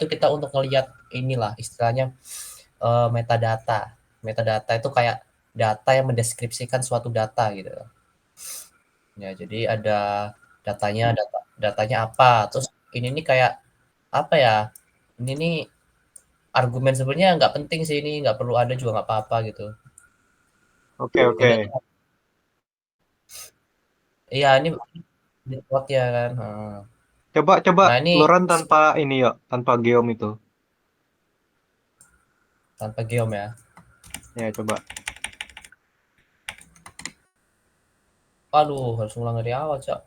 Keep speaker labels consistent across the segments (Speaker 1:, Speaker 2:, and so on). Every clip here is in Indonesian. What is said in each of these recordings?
Speaker 1: itu kita untuk ngelihat inilah istilahnya metadata. Metadata itu kayak data yang mendeskripsikan suatu data gitu. Ya, jadi ada datanya apa, terus ini nih kayak apa ya? Ini nih argumen sebenarnya nggak penting sih ini, nggak perlu ada juga nggak apa-apa gitu.
Speaker 2: Oke,
Speaker 1: Jadi
Speaker 2: oke.
Speaker 1: iya ini report ya kan. Heeh.
Speaker 2: Coba coba
Speaker 1: Nah ini
Speaker 2: keluaran tanpa ini ya, tanpa geom itu.
Speaker 1: tanpa geom ya.
Speaker 2: Ya, coba.
Speaker 1: Aduh, harus ulang dari awal, Cak.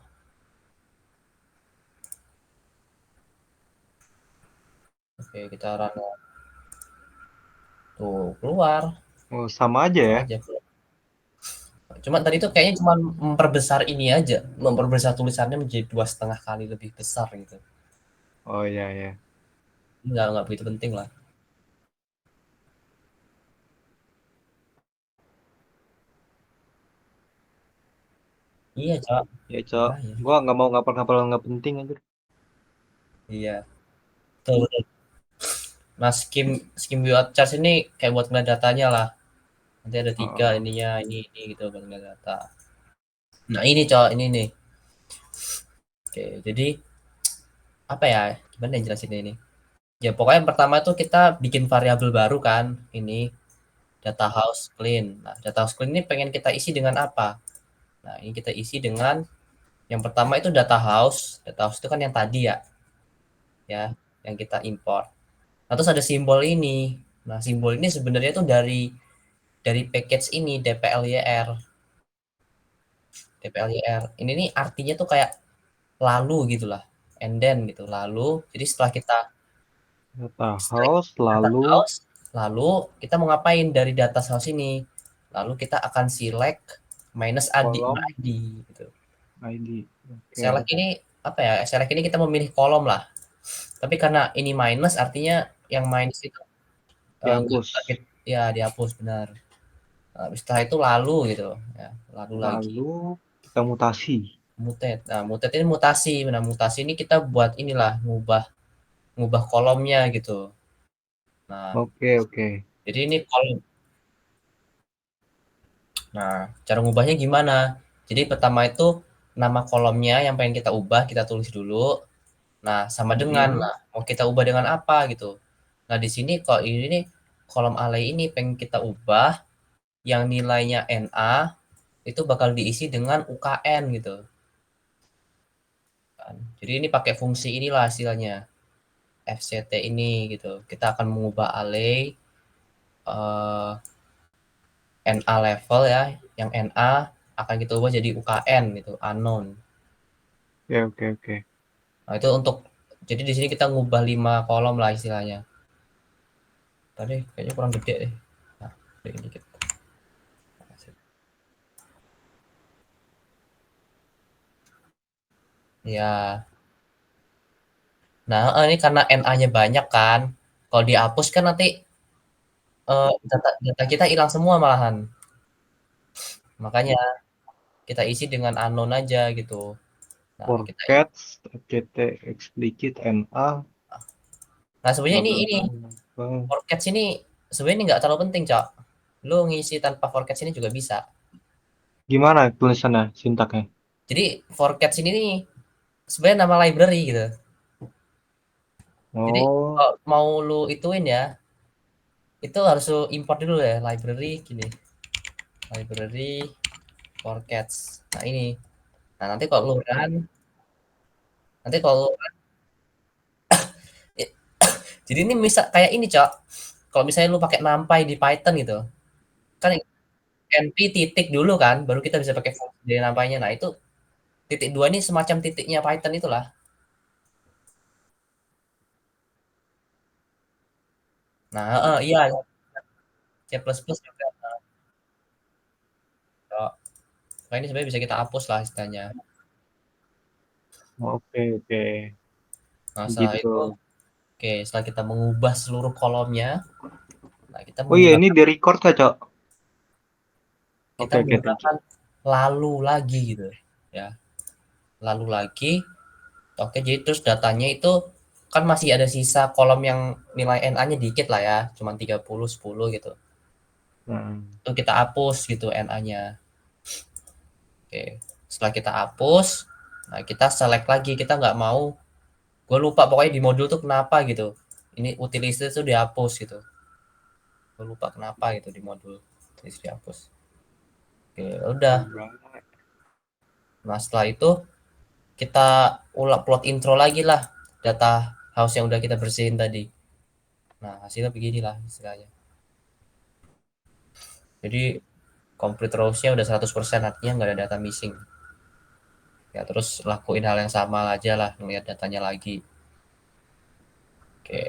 Speaker 1: Oke, kita run. Tuh, keluar.
Speaker 2: Oh, sama aja
Speaker 1: Sama
Speaker 2: ya.
Speaker 1: aja. Cuma tadi tuh kayaknya cuma memperbesar ini aja, memperbesar tulisannya menjadi 2,5 kali lebih besar gitu.
Speaker 2: Oh iya ya.
Speaker 1: Nggak begitu penting lah. Iya, Cak.
Speaker 2: Ya, Cok.
Speaker 1: Makanya.
Speaker 2: Gua nggak mau ngapal-ngapal nggak penting aja.
Speaker 1: Iya. Tuh. Nah, skim build charts ini kayak buat ngeliat datanya lah. Nanti ada tiga
Speaker 2: Oh,
Speaker 1: ininya, ini gitu buat ngeliat data. Nah, ini, Cak, ini nih. Oke, jadi apa ya? Gimana yang jelasin ini? Ya, pokoknya yang pertama tuh kita bikin variabel baru kan, ini data house clean. Nah, data house clean ini pengen kita isi dengan apa? Nah, ini kita isi dengan yang pertama itu data house. Data house itu kan yang tadi ya, yang kita import. Nah, terus ada simbol ini. Nah, simbol ini sebenarnya itu dari package ini dplyr. Dplyr. Ini nih artinya tuh kayak lalu gitulah. And then gitu, lalu. Jadi setelah kita
Speaker 2: data
Speaker 1: select
Speaker 2: house
Speaker 1: data
Speaker 2: lalu
Speaker 1: house, lalu kita mau ngapain dari data house ini? Lalu kita akan select minus
Speaker 2: kolom
Speaker 1: ID gitu.
Speaker 2: ID. Oke,
Speaker 1: Select ini apa ya? Select ini kita memilih kolom lah. Tapi karena ini minus artinya yang minus itu
Speaker 2: dihapus.
Speaker 1: ya dihapus benar. Nah, setelah itu lalu gitu ya, lalu lagi
Speaker 2: Lalu kita mutasi.
Speaker 1: mutate. Nah, mutate ini mutasi. Nah, mutasi ini kita buat inilah ngubah ngubah kolomnya gitu. Nah,
Speaker 2: Oke, oke.
Speaker 1: jadi ini kolom. Nah, cara ngubahnya gimana? Jadi pertama itu nama kolomnya yang pengen kita ubah kita tulis dulu. Nah, sama dengan
Speaker 2: Mm-mm.
Speaker 1: nah, mau kita ubah dengan apa gitu. Nah, di sini kok ini nih kolom alay ini pengen kita ubah yang nilainya NA itu bakal diisi dengan UKN gitu kan. Jadi ini pakai fungsi inilah hasilnya FCT ini gitu. Kita akan mengubah array NA level ya, yang NA akan kita ubah jadi UKN gitu, unknown.
Speaker 2: Oke, oke, oke.
Speaker 1: Nah, itu untuk jadi di sini kita ngubah 5 kolom lah istilahnya. Tadi kayaknya kurang gede deh. Nah, gede dikit. Ya. Nah, ini karena NA-nya banyak kan. Kalau dihapus kan nanti data, data kita hilang semua malahan. Makanya kita isi dengan unknown aja gitu. Nah, kita
Speaker 2: Forecast, FCT, explicit, NA,
Speaker 1: nah sebenarnya
Speaker 2: bla bla
Speaker 1: ini
Speaker 2: bla. Bla.
Speaker 1: forecast ini sebenarnya ini nggak terlalu penting, Cak. Lu ngisi tanpa forecast ini juga bisa.
Speaker 2: Gimana tulisannya, sintaknya?
Speaker 1: Jadi forecast ini nih sebenarnya nama library gitu. Jadi
Speaker 2: Oh,
Speaker 1: kalau mau lu ituin ya, itu harus lu import dulu ya library gini. Library forecast. Nah, ini. Nah, nanti kalau lu run, jadi ini bisa kayak ini, Cak. Kalau misalnya lu pakai NumPy di Python gitu, kan np titik dulu kan, baru kita bisa pakai fungsi dari NumPy-nya. Nah, itu titik dua ini semacam titiknya Python itulah. Nah, iya C++ juga. Nah, ini sebenarnya bisa kita hapus lah istilahnya.
Speaker 2: oke, oke.
Speaker 1: Nah, setelah
Speaker 2: Begitu.
Speaker 1: itu, oke, setelah kita mengubah seluruh kolomnya, nah kita
Speaker 2: Oh iya, ini
Speaker 1: menggunakan
Speaker 2: di record ya, Cok?
Speaker 1: kita
Speaker 2: Oke, oke, thank you.
Speaker 1: menggunakan lalu lagi gitu ya. Lalu lagi, oke, jadi terus datanya itu kan masih ada sisa kolom yang nilai NA-nya dikit lah ya, cuma 30, 10 gitu. Itu kita hapus gitu NA-nya. Oke, setelah kita hapus, nah kita select lagi, kita nggak mau, gue lupa pokoknya di modul tuh kenapa gitu. Ini utilities tuh dihapus gitu. Gue lupa kenapa gitu di modul utilities dihapus. Oke, udah.
Speaker 2: Alright.
Speaker 1: Nah setelah itu kita ulang plot intro lagi lah data house yang udah kita bersihin tadi. Nah hasilnya beginilah istilahnya. Jadi complete rows-nya udah 100%, artinya nggak ada data missing. Ya terus lakuin hal yang sama aja lah, ngeliat datanya lagi. Oke.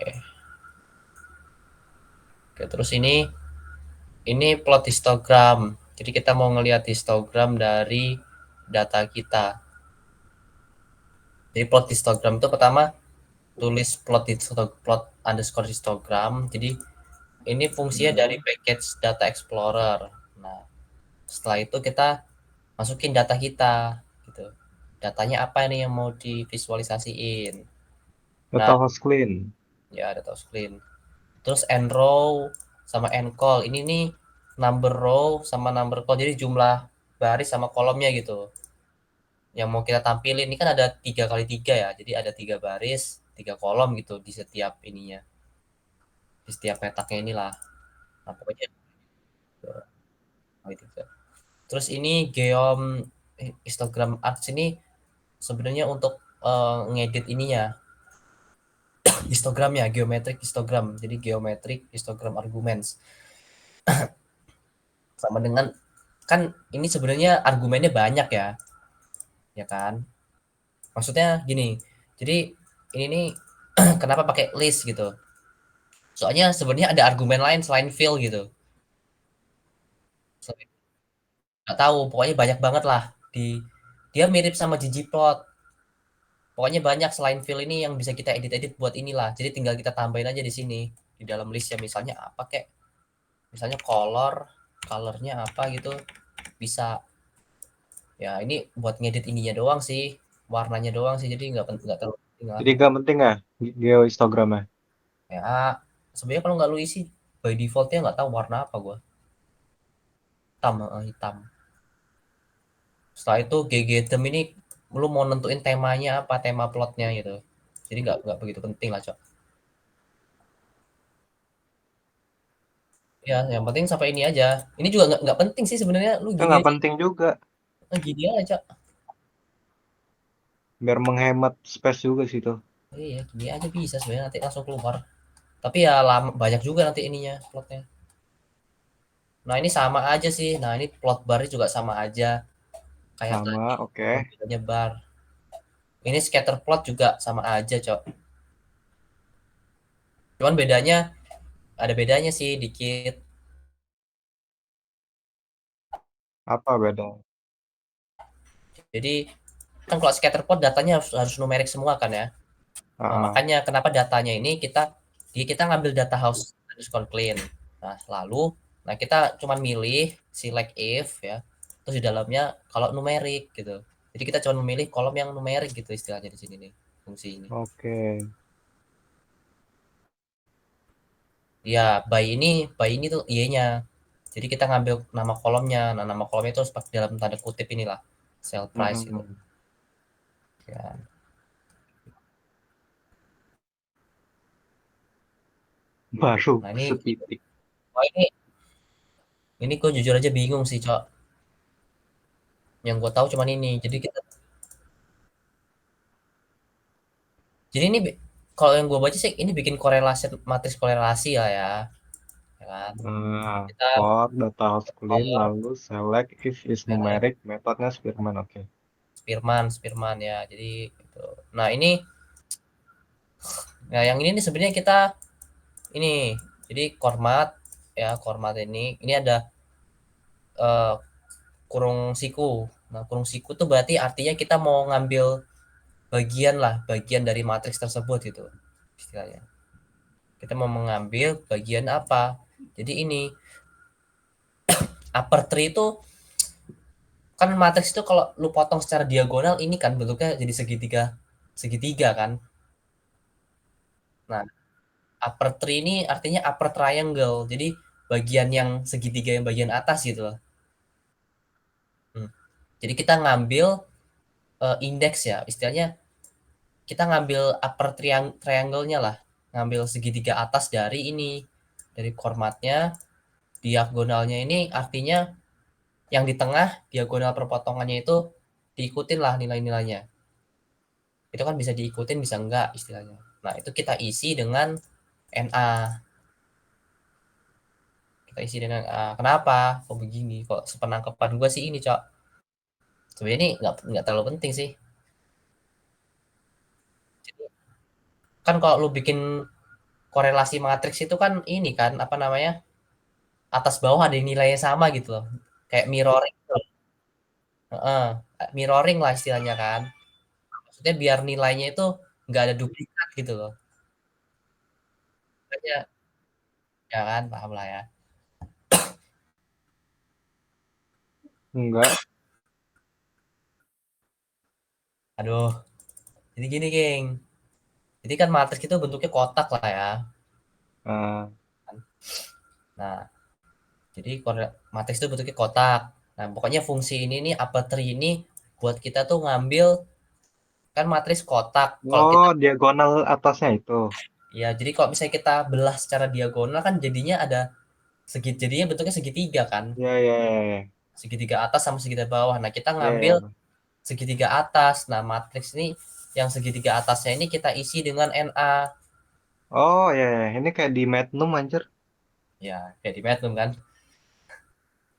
Speaker 1: Oke, terus ini plot histogram. Jadi kita mau ngelihat histogram dari data kita. Jadi plot histogram itu pertama tulis plot underscore histogram. Jadi ini fungsinya dari package data explorer. Nah, setelah itu kita masukin data kita gitu. Datanya apa nih yang mau divisualisasiin? Nah,
Speaker 2: Data host clean.
Speaker 1: ya data clean. Terus end row sama end call. Ini nih number row sama number call. Jadi jumlah baris sama kolomnya gitu. Yang mau kita tampilin ini kan ada 3 kali 3 ya. Jadi ada 3 baris, 3 kolom gitu di setiap ininya. Di setiap petaknya inilah. Nah, pokoknya gitu. Terus ini geom histogram arts ini sebenarnya untuk ngedit ininya histogramnya, geometric histogram. Jadi geometric histogram arguments sama dengan, kan ini sebenarnya argumennya banyak ya, ya kan? Maksudnya gini. Jadi ini nih kenapa pakai list gitu? Soalnya sebenarnya ada argumen lain selain fill gitu. Nggak tahu, pokoknya banyak banget lah di, dia mirip sama ggplot. Pokoknya banyak selain fill ini yang bisa kita edit-edit buat inilah. Jadi tinggal kita tambahin aja di sini di dalam listnya, misalnya apa kek, misalnya colornya apa gitu bisa. Ya ini buat ngedit ininya doang sih, warnanya doang sih, jadi nggak terlalu penting lah.
Speaker 2: Jadi gak penting ya geohistogramnya.
Speaker 1: Ya sebenarnya kalau nggak lu isi by defaultnya nggak tahu warna apa gua, hitam, hitam. Setelah itu ggtem ini lu mau nentuin temanya apa, tema plotnya gitu, jadi nggak begitu penting lah cok. Ya yang penting sampai ini aja. Ini juga nggak penting sih sebenarnya, lu
Speaker 2: Itu
Speaker 1: gini
Speaker 2: nggak
Speaker 1: aja.
Speaker 2: penting juga.
Speaker 1: Gini aja cok.
Speaker 2: Biar menghemat space juga sih tuh.
Speaker 1: Iya gini aja bisa sebenarnya, nanti langsung keluar. Tapi ya lama, banyak juga nanti ininya plotnya. Nah ini sama aja sih, nah ini plot bar juga sama aja kayak tadi,
Speaker 2: Sama, oke.
Speaker 1: cuma bedanya bar. Ini scatter plot juga sama aja cok, cuman bedanya, ada bedanya sih dikit.
Speaker 2: Apa beda?
Speaker 1: Jadi kan kalau scatter plot datanya harus numerik semua kan ya. Nah,
Speaker 2: Ah,
Speaker 1: makanya kenapa datanya ini kita ngambil data house underscore clean. Nah, lalu kita cuman milih select if ya. Terus di dalamnya kalau numerik gitu. Jadi kita cuma memilih kolom yang numerik gitu istilahnya di sini nih, fungsi ini.
Speaker 2: oke.
Speaker 1: Ya, by ini tuh y-nya. Jadi kita ngambil nama kolomnya. Nah, nama kolomnya itu harus pakai dalam tanda kutip inilah, sell price gitu.
Speaker 2: Mm-mm.
Speaker 1: Ya.
Speaker 2: Baru
Speaker 1: Nah, ini
Speaker 2: setitik.
Speaker 1: oh ini gue jujur aja bingung sih, Cok. Yang gue tahu cuman ini. Jadi ini kalau yang gue baca sih ini bikin korelasi, matriks korelasi lah ya, ya kan.
Speaker 2: Nah,
Speaker 1: Kita
Speaker 2: for data house clean,
Speaker 1: color
Speaker 2: lalu select if is
Speaker 1: merek
Speaker 2: numeric, metodenya Spearman, oke.
Speaker 1: Spearman ya. Jadi itu. Nah, yang ini nih sebenarnya kita ini. Jadi format ini ada eh, kurung siku. Nah, kurung siku tuh berarti artinya kita mau ngambil bagian dari matriks tersebut gitu istilahnya. Kita mau mengambil bagian apa? Jadi ini upper tree itu kan matriks itu kalau lu potong secara diagonal ini kan bentuknya jadi segitiga segitiga kan. Nah, upper tree ini artinya upper triangle. Jadi bagian yang segitiga yang bagian atas gitu loh. Hmm. Jadi kita ngambil indeks ya, istilahnya kita ngambil upper triangle-nya lah, ngambil segitiga atas dari ini, dari formatnya, diagonalnya ini artinya yang di tengah diagonal perpotongannya itu diikutin lah nilai-nilainya. Itu kan bisa diikutin bisa enggak istilahnya. Nah, itu kita isi dengan NA. Kita isi dengan kenapa? Kok begini? Kok sepenangkepan gue sih ini, Cok. Sebenarnya ini nggak terlalu penting sih. Kan kalau lu bikin korelasi matriks itu kan ini kan apa namanya? Atas bawah ada nilainya sama gitu loh. Kayak mirroring gitu. Heeh, mirroring lah istilahnya kan. Maksudnya biar nilainya itu nggak ada duplikat gitu loh. Makanya ya kan, paham lah ya.
Speaker 2: Enggak.
Speaker 1: Aduh, jadi gini, King. Jadi kan matriks itu bentuknya kotak lah ya.
Speaker 2: Ah,
Speaker 1: Nah, jadi matriks itu bentuknya kotak. Nah, pokoknya fungsi ini nih upper tree ini buat kita tuh ngambil kan matriks kotak. Kalau kita
Speaker 2: oh, diagonal atasnya itu.
Speaker 1: ya jadi kalau misalnya kita belah secara diagonal kan jadinya ada jadinya bentuknya segitiga kan.
Speaker 2: Ya, ya, ya,
Speaker 1: Segitiga atas sama segitiga bawah. Nah, kita
Speaker 2: ya,
Speaker 1: ngambil
Speaker 2: ya.
Speaker 1: segitiga atas. Nah, matriks ini yang segitiga atasnya ini kita isi dengan NA.
Speaker 2: Oh, ya, ya. Ini kayak di Magnum anjir.
Speaker 1: Ya, kayak di Matlab kan.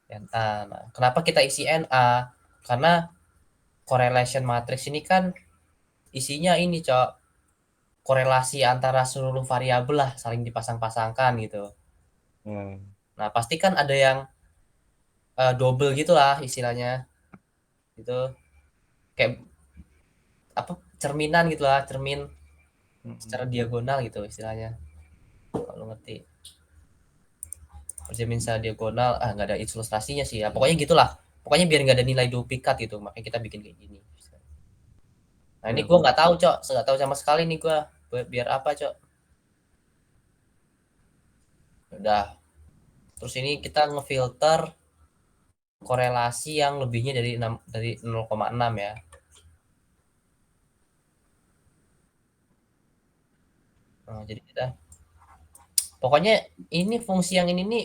Speaker 1: NA. Nah, kenapa kita isi NA? Karena correlation matrix ini kan isinya ini, Cok. Korelasi antara seluruh variabel lah saling dipasang-pasangkan gitu.
Speaker 2: Ya.
Speaker 1: Nah, pasti kan ada yang double gitu lah istilahnya. Gitu. Kayak apa cerminan gitu lah, cermin secara
Speaker 2: Mm-mm.
Speaker 1: diagonal gitu istilahnya. Kalau ngerti. Cermin secara diagonal, nggak ada ilustrasinya sih ya. Pokoknya gitulah. Pokoknya biar nggak ada nilai duplikat gitu, makanya kita bikin kayak gini. Nah, ini
Speaker 2: Ya,
Speaker 1: gue nggak tahu, Cok. Nggak tahu sama sekali nih gue. Biar apa, Cok? Udah. Terus ini kita ngefilter korelasi yang lebihnya dari 6, dari 0,6 ya. Nah, jadi kita pokoknya ini fungsi yang ini nih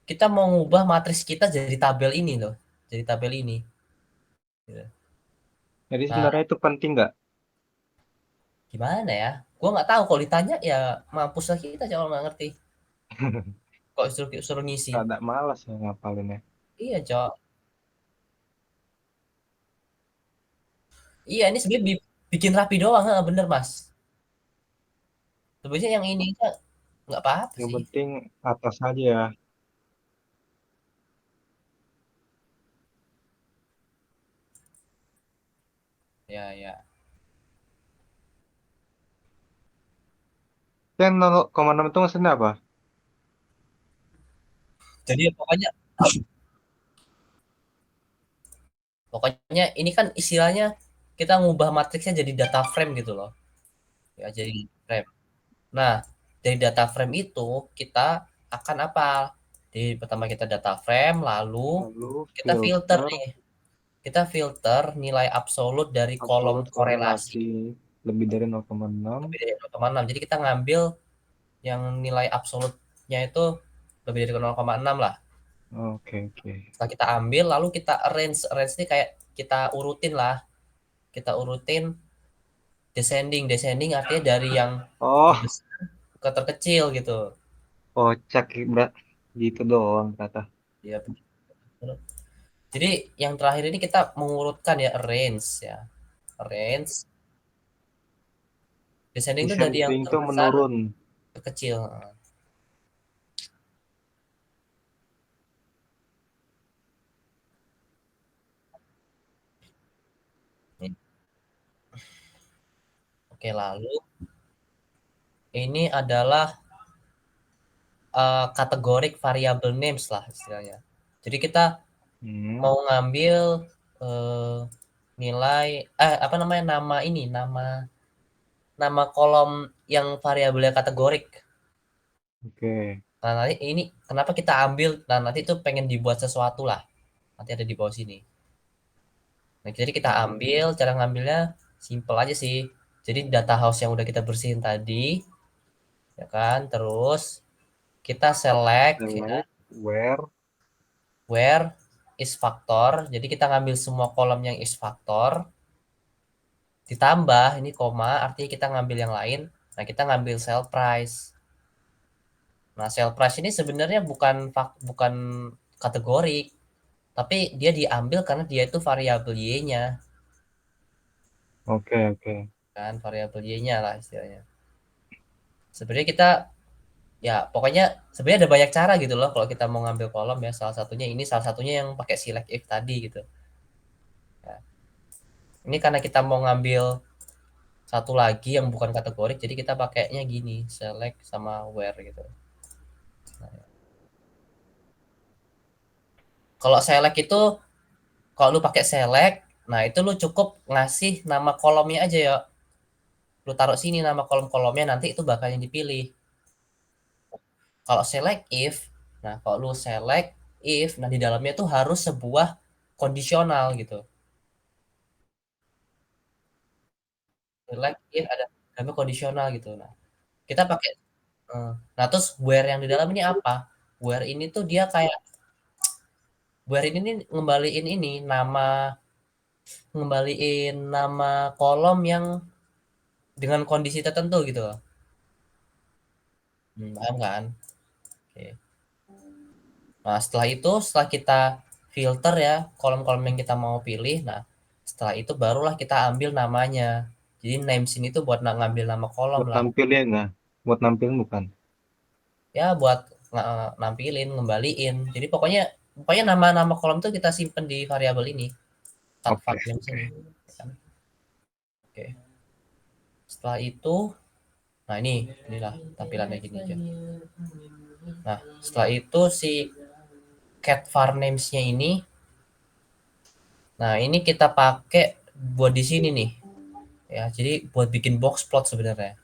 Speaker 1: kita mau ngubah matriks kita jadi tabel ini loh. Jadi tabel ini. Gitu.
Speaker 2: jadi
Speaker 1: Nah,
Speaker 2: sebenarnya itu penting nggak?
Speaker 1: gimana ya? Gue nggak tahu kalau ditanya ya mampus lah kita kalau nggak ngerti. Kok suruh ngisi.
Speaker 2: Rada malas ya ngapalinnya.
Speaker 1: Iya, Cok. Iya, ini sebenarnya bikin rapi doang, bener Mas. Sebenarnya yang ini nggak apa-apa
Speaker 2: Yang
Speaker 1: sih.
Speaker 2: penting atas aja ya.
Speaker 1: Ya, ya.
Speaker 2: Yang 0,6 itu maksudnya apa?
Speaker 1: Jadi pokoknya ini kan istilahnya kita ngubah matriksnya jadi data frame gitu loh. Ya, jadi frame. Nah, dari data frame itu kita akan apa? Di pertama kita data frame, lalu
Speaker 2: Lalu
Speaker 1: kita filter
Speaker 2: filter
Speaker 1: nih. Kita filter nilai absolut dari kolom
Speaker 2: absolut
Speaker 1: korelasi
Speaker 2: korelasi lebih dari 0,6.
Speaker 1: lebih dari 0,6. Jadi kita ngambil yang nilai absolutnya itu lebih dari 0,6 lah.
Speaker 2: Oke, oke.
Speaker 1: Setelah kita ambil, lalu kita arrange. Arrange ini kayak kita urutin lah. Kita urutin descending. Descending artinya dari yang
Speaker 2: Oh,
Speaker 1: terbesar ke terkecil gitu.
Speaker 2: kocak gitu doang kata.
Speaker 1: Ya, jadi yang terakhir ini kita mengurutkan ya arrange ya. Arrange descending itu dari yang
Speaker 2: Descending itu
Speaker 1: terbesar
Speaker 2: menurun.
Speaker 1: ke kecil. Oke, lalu ini adalah kategorik variable names lah istilahnya. Jadi kita
Speaker 2: Hmm.
Speaker 1: mau ngambil nilai apa namanya nama ini, nama nama kolom yang variabelnya kategorik.
Speaker 2: Oke.
Speaker 1: Nah, nanti ini kenapa kita ambil, nah nanti itu pengen dibuat sesuatu lah. Nanti ada di bawah sini. Nah, jadi kita ambil, cara ngambilnya simple aja sih. Jadi data house yang udah kita bersihin tadi, ya kan? Terus kita select ya,
Speaker 2: Select where.
Speaker 1: where is factor. Jadi kita ngambil semua kolom yang is factor, ditambah ini koma, artinya kita ngambil yang lain. Nah, kita ngambil sell price. Nah, sell price ini sebenarnya bukan kategori, tapi dia diambil karena dia itu variabel Y-nya,
Speaker 2: Oke, oke.
Speaker 1: kan? Variabel Y-nya lah istilahnya. Sebenarnya kita ya pokoknya sebenarnya ada banyak cara gitu loh kalau kita mau ngambil kolom ya. Salah satunya ini, salah satunya yang pakai select if tadi gitu. Ya. Ini karena kita mau ngambil satu lagi yang bukan kategori, jadi kita pakainya gini, select sama where gitu. Nah, ya. Kalau select itu, kalau lu pakai select, nah itu lu cukup ngasih nama kolomnya aja ya. Lu taruh sini nama kolom-kolomnya, nanti itu bakal yang dipilih. Kalau select if, nah kalau lu select if, nah di dalamnya tuh harus sebuah kondisional gitu. Select if ada namanya kondisional gitu. Nah, kita pakai nah terus where yang di dalam ini apa? Where ini tuh dia kayak, where ini nih ngembaliin ini nama kolom yang dengan kondisi tertentu gitu loh. Paham kan? Oke. Nah, setelah itu, setelah kita filter ya kolom-kolom yang kita mau pilih, nah setelah itu barulah kita ambil namanya. Jadi name sini tuh buat ngambil nama kolom
Speaker 2: Buat
Speaker 1: lah.
Speaker 2: tampilin nah. Buat nampilin bukan.
Speaker 1: Ya buat nampilin, ngembaliin. Jadi pokoknya pokoknya nama-nama kolom tuh kita simpen di variabel ini, start
Speaker 2: Oke,
Speaker 1: name
Speaker 2: oke.
Speaker 1: sini. Oke. Setelah itu, nah inilah tampilannya gini aja. Nah, setelah itu si cat var names-nya ini, nah ini kita pakai buat di sini nih. Ya, jadi buat bikin box plot sebenarnya.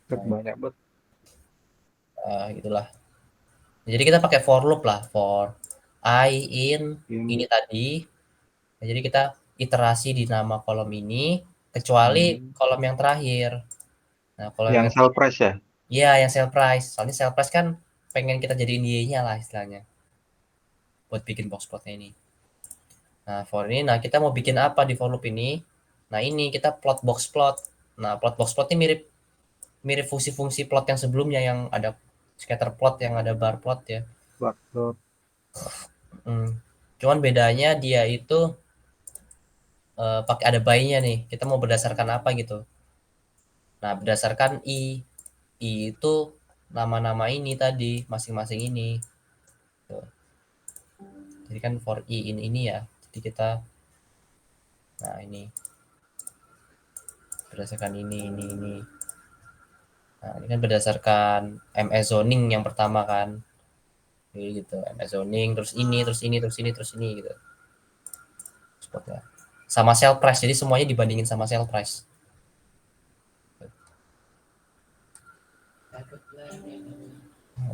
Speaker 2: Set banyak banget.
Speaker 1: Gitulah. Jadi kita pakai for loop lah, for I in ini
Speaker 2: In,
Speaker 1: tadi. Nah, jadi kita iterasi di nama kolom ini kecuali
Speaker 2: hmm.
Speaker 1: kolom yang terakhir. Nah, kolom
Speaker 2: Yang
Speaker 1: yang
Speaker 2: sell price ya?
Speaker 1: iya yang sale price. Soalnya sale price kan pengen kita jadiin Y-nya lah istilahnya buat bikin box plotnya ini. Nah, for ini nah kita mau bikin apa di for loop ini? Nah, ini kita plot box plot. Nah, plot box plot ini mirip mirip fungsi-fungsi plot yang sebelumnya yang ada scatter plot, yang ada bar plot ya.
Speaker 2: Backlog.
Speaker 1: Hmm. Cuman bedanya dia itu pakai ada by-nya nih. Kita mau berdasarkan apa gitu. Nah, berdasarkan I itu nama-nama ini tadi, masing-masing ini. Tuh. Jadi kan for I in ini ya. Jadi kita, nah ini berdasarkan ini. Nah, ini kan berdasarkan MS zoning yang pertama kan. Jadi gitu, MS zoning, terus ini, terus ini, terus ini, terus ini gitu. Spotnya. Sama sell price, jadi semuanya dibandingin sama sell price.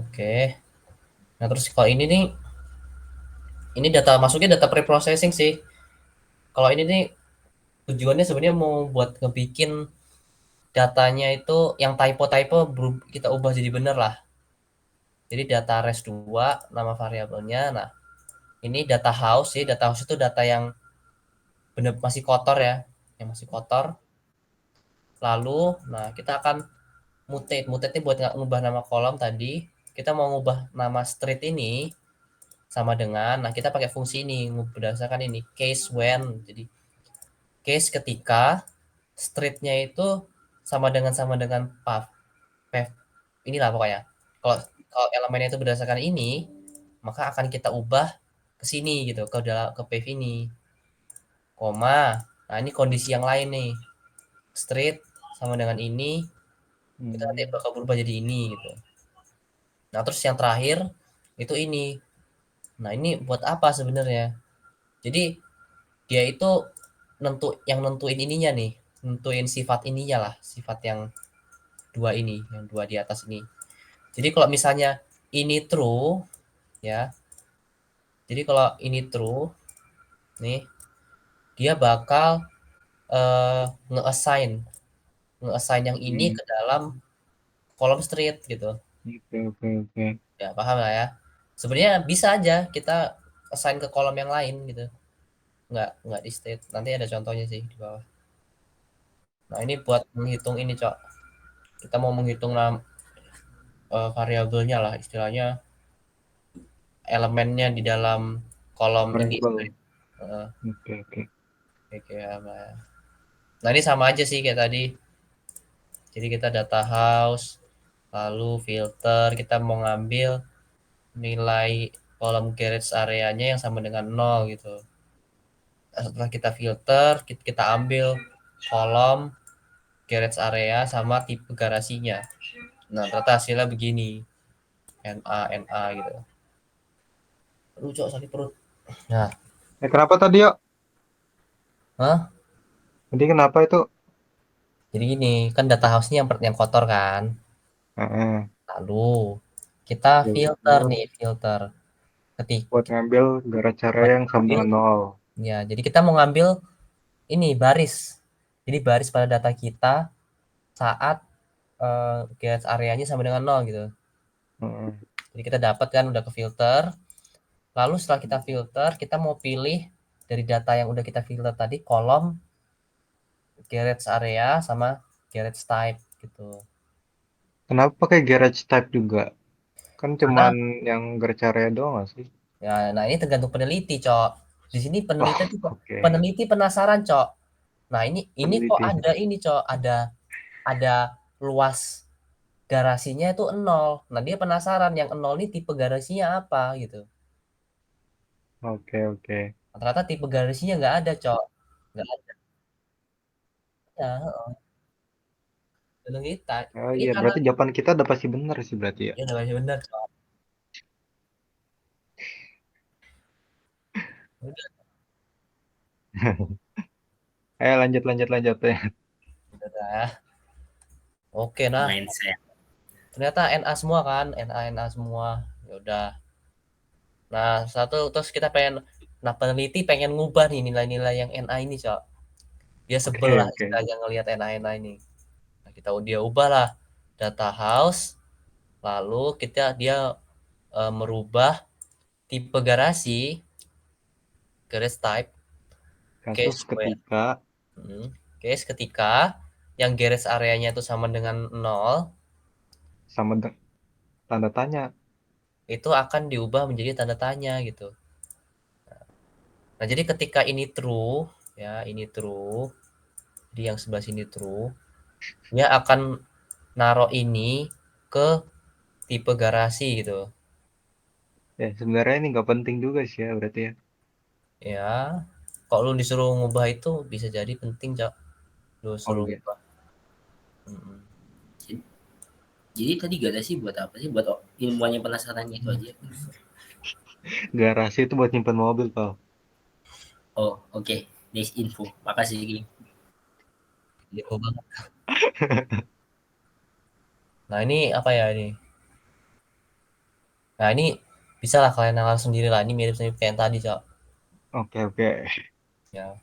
Speaker 1: Oke. Nah, terus kalau ini data masuknya data preprocessing sih. Kalau ini nih tujuannya sebenarnya mau buat ngebikin datanya itu yang typo-typo kita ubah jadi bener lah. Jadi data res 2 nama variabelnya. Nah, ini data house sih. Data house itu data yang bener masih kotor ya, yang masih kotor. Lalu, nah kita akan mutate. Mutate ini buat ngubah nama kolom tadi. Kita mau ngubah nama street ini sama dengan, nah kita pakai fungsi ini berdasarkan ini case when. Jadi case ketika streetnya itu sama dengan path, path inilah pokoknya. Kalau kalau elemennya itu berdasarkan ini, maka akan kita ubah ke sini gitu, ke dalam ke path ini, koma. Nah, ini kondisi yang lain nih. Street sama dengan ini, kita nanti
Speaker 2: Hmm.
Speaker 1: bakal berubah jadi ini gitu. Nah, terus yang terakhir itu ini. Nah, ini buat apa sebenarnya? Jadi dia itu yang nentuin ininya nih, nentuin sifat ininya lah, sifat yang dua ini, yang dua di atas ini. Jadi kalau misalnya ini true ya, jadi kalau ini true nih, dia bakal nge-assign nge-assign yang ini
Speaker 2: Hmm.
Speaker 1: ke dalam kolom street gitu.
Speaker 2: Oke, oke, oke.
Speaker 1: Ya, paham lah ya. Sebenarnya bisa aja kita assign ke kolom yang lain gitu. Nggak di state. Nanti ada contohnya sih di bawah. Nah, ini buat menghitung ini, Cok. Kita mau menghitung variabelnya lah istilahnya, elemennya di dalam kolom ini.
Speaker 2: Variable.
Speaker 1: Heeh,
Speaker 2: Oke, oke.
Speaker 1: kayak apa ya. Nah, ini sama aja sih kayak tadi. Jadi kita data house, lalu filter, kita mau ngambil nilai kolom garage areanya yang sama dengan nol gitu. Nah, setelah kita filter, kita ambil kolom garage area sama tipe garasinya. Nah, ternyata hasilnya begini. NA gitu. Aduh, cok, sakit perut. Nah,
Speaker 2: Kenapa tadi, yuk?
Speaker 1: hah?
Speaker 2: Tadi kenapa itu?
Speaker 1: Jadi gini, kan data house-nya yang kotor kan.
Speaker 2: Heeh.
Speaker 1: Lalu kita filter
Speaker 2: Filter
Speaker 1: nih, filter.
Speaker 2: buat
Speaker 1: Ketik
Speaker 2: ngambil garis cara
Speaker 1: buat
Speaker 2: yang sama
Speaker 1: ngambil
Speaker 2: dengan nol.
Speaker 1: ya, jadi kita mau ngambil ini baris. Jadi baris pada data kita saat garis areanya sama dengan nol gitu.
Speaker 2: Heeh.
Speaker 1: Jadi kita dapat kan udah ke filter. Lalu setelah kita filter, kita mau pilih dari data yang udah kita filter tadi kolom garage area sama garage type gitu.
Speaker 2: Kenapa pakai garage type juga? Kan cuman
Speaker 1: Karena
Speaker 2: yang garage area doang nggak sih?
Speaker 1: ya, nah ini tergantung peneliti, Cok. Di sini peneliti
Speaker 2: Oh,
Speaker 1: tuh kok
Speaker 2: oke.
Speaker 1: peneliti penasaran, Cok. Nah, ini kok
Speaker 2: Peneliti.
Speaker 1: ada ini, Cok, ada luas garasinya itu nol. Nah, dia penasaran yang nol ini tipe garasinya apa gitu.
Speaker 2: Oke, oke.
Speaker 1: Nah, ternyata tipe garasinya nggak ada, Cok. Nggak ada. Heeh, bener kita.
Speaker 2: Oh
Speaker 1: Ini
Speaker 2: iya,
Speaker 1: karena
Speaker 2: berarti jawaban kita udah pasti benar sih berarti ya.
Speaker 1: ya udah pasti bener, Cok. Udah,
Speaker 2: Lanjut, lanjut, lanjut ya.
Speaker 1: udah dah. Oke, nah.
Speaker 3: Mindset.
Speaker 1: Ternyata NA semua kan, NA semua. Ya udah. Nah, satu terus kita pengen nah peneliti pengen ngubah nih nilai-nilai yang NA ini, Cok. Dia sebel
Speaker 2: Oke,
Speaker 1: lah
Speaker 2: oke.
Speaker 1: istilahnya ngelihat NA ini. Nah, dia ubah lah data house, lalu dia merubah tipe garasi, garage type,
Speaker 2: Kasus
Speaker 1: case where.
Speaker 2: ketika
Speaker 1: Case ketika yang garage areanya itu sama dengan nol,
Speaker 2: sama tanda tanya.
Speaker 1: itu akan diubah menjadi tanda tanya gitu. Nah, jadi ketika ini true, ya ini true, di yang sebelah sini true, dia akan naruh ini ke tipe garasi gitu.
Speaker 2: Ya, sebenarnya ini nggak penting juga sih ya berarti ya.
Speaker 1: Ya, kalau lu disuruh ngubah itu bisa jadi penting, Cak. Lu
Speaker 2: Oh
Speaker 1: suruh
Speaker 2: iya.
Speaker 1: ngubah. Mm-mm.
Speaker 3: Jadi tadi gak ada sih buat apa sih? Buat ilmuwan yang penasaran itu aja.
Speaker 2: Garasi itu buat nyimpan mobil, Pak.
Speaker 3: Oh, oke. Okay. Nice info. Makasih, Ging.
Speaker 1: Gitu banget. Nah, ini apa ya ini? Nah, ini bisa lah kalian nalar sendiri lah. Ini mirip-mirip kayak yang tadi, Cak.
Speaker 2: Oke, oke.
Speaker 1: Ya.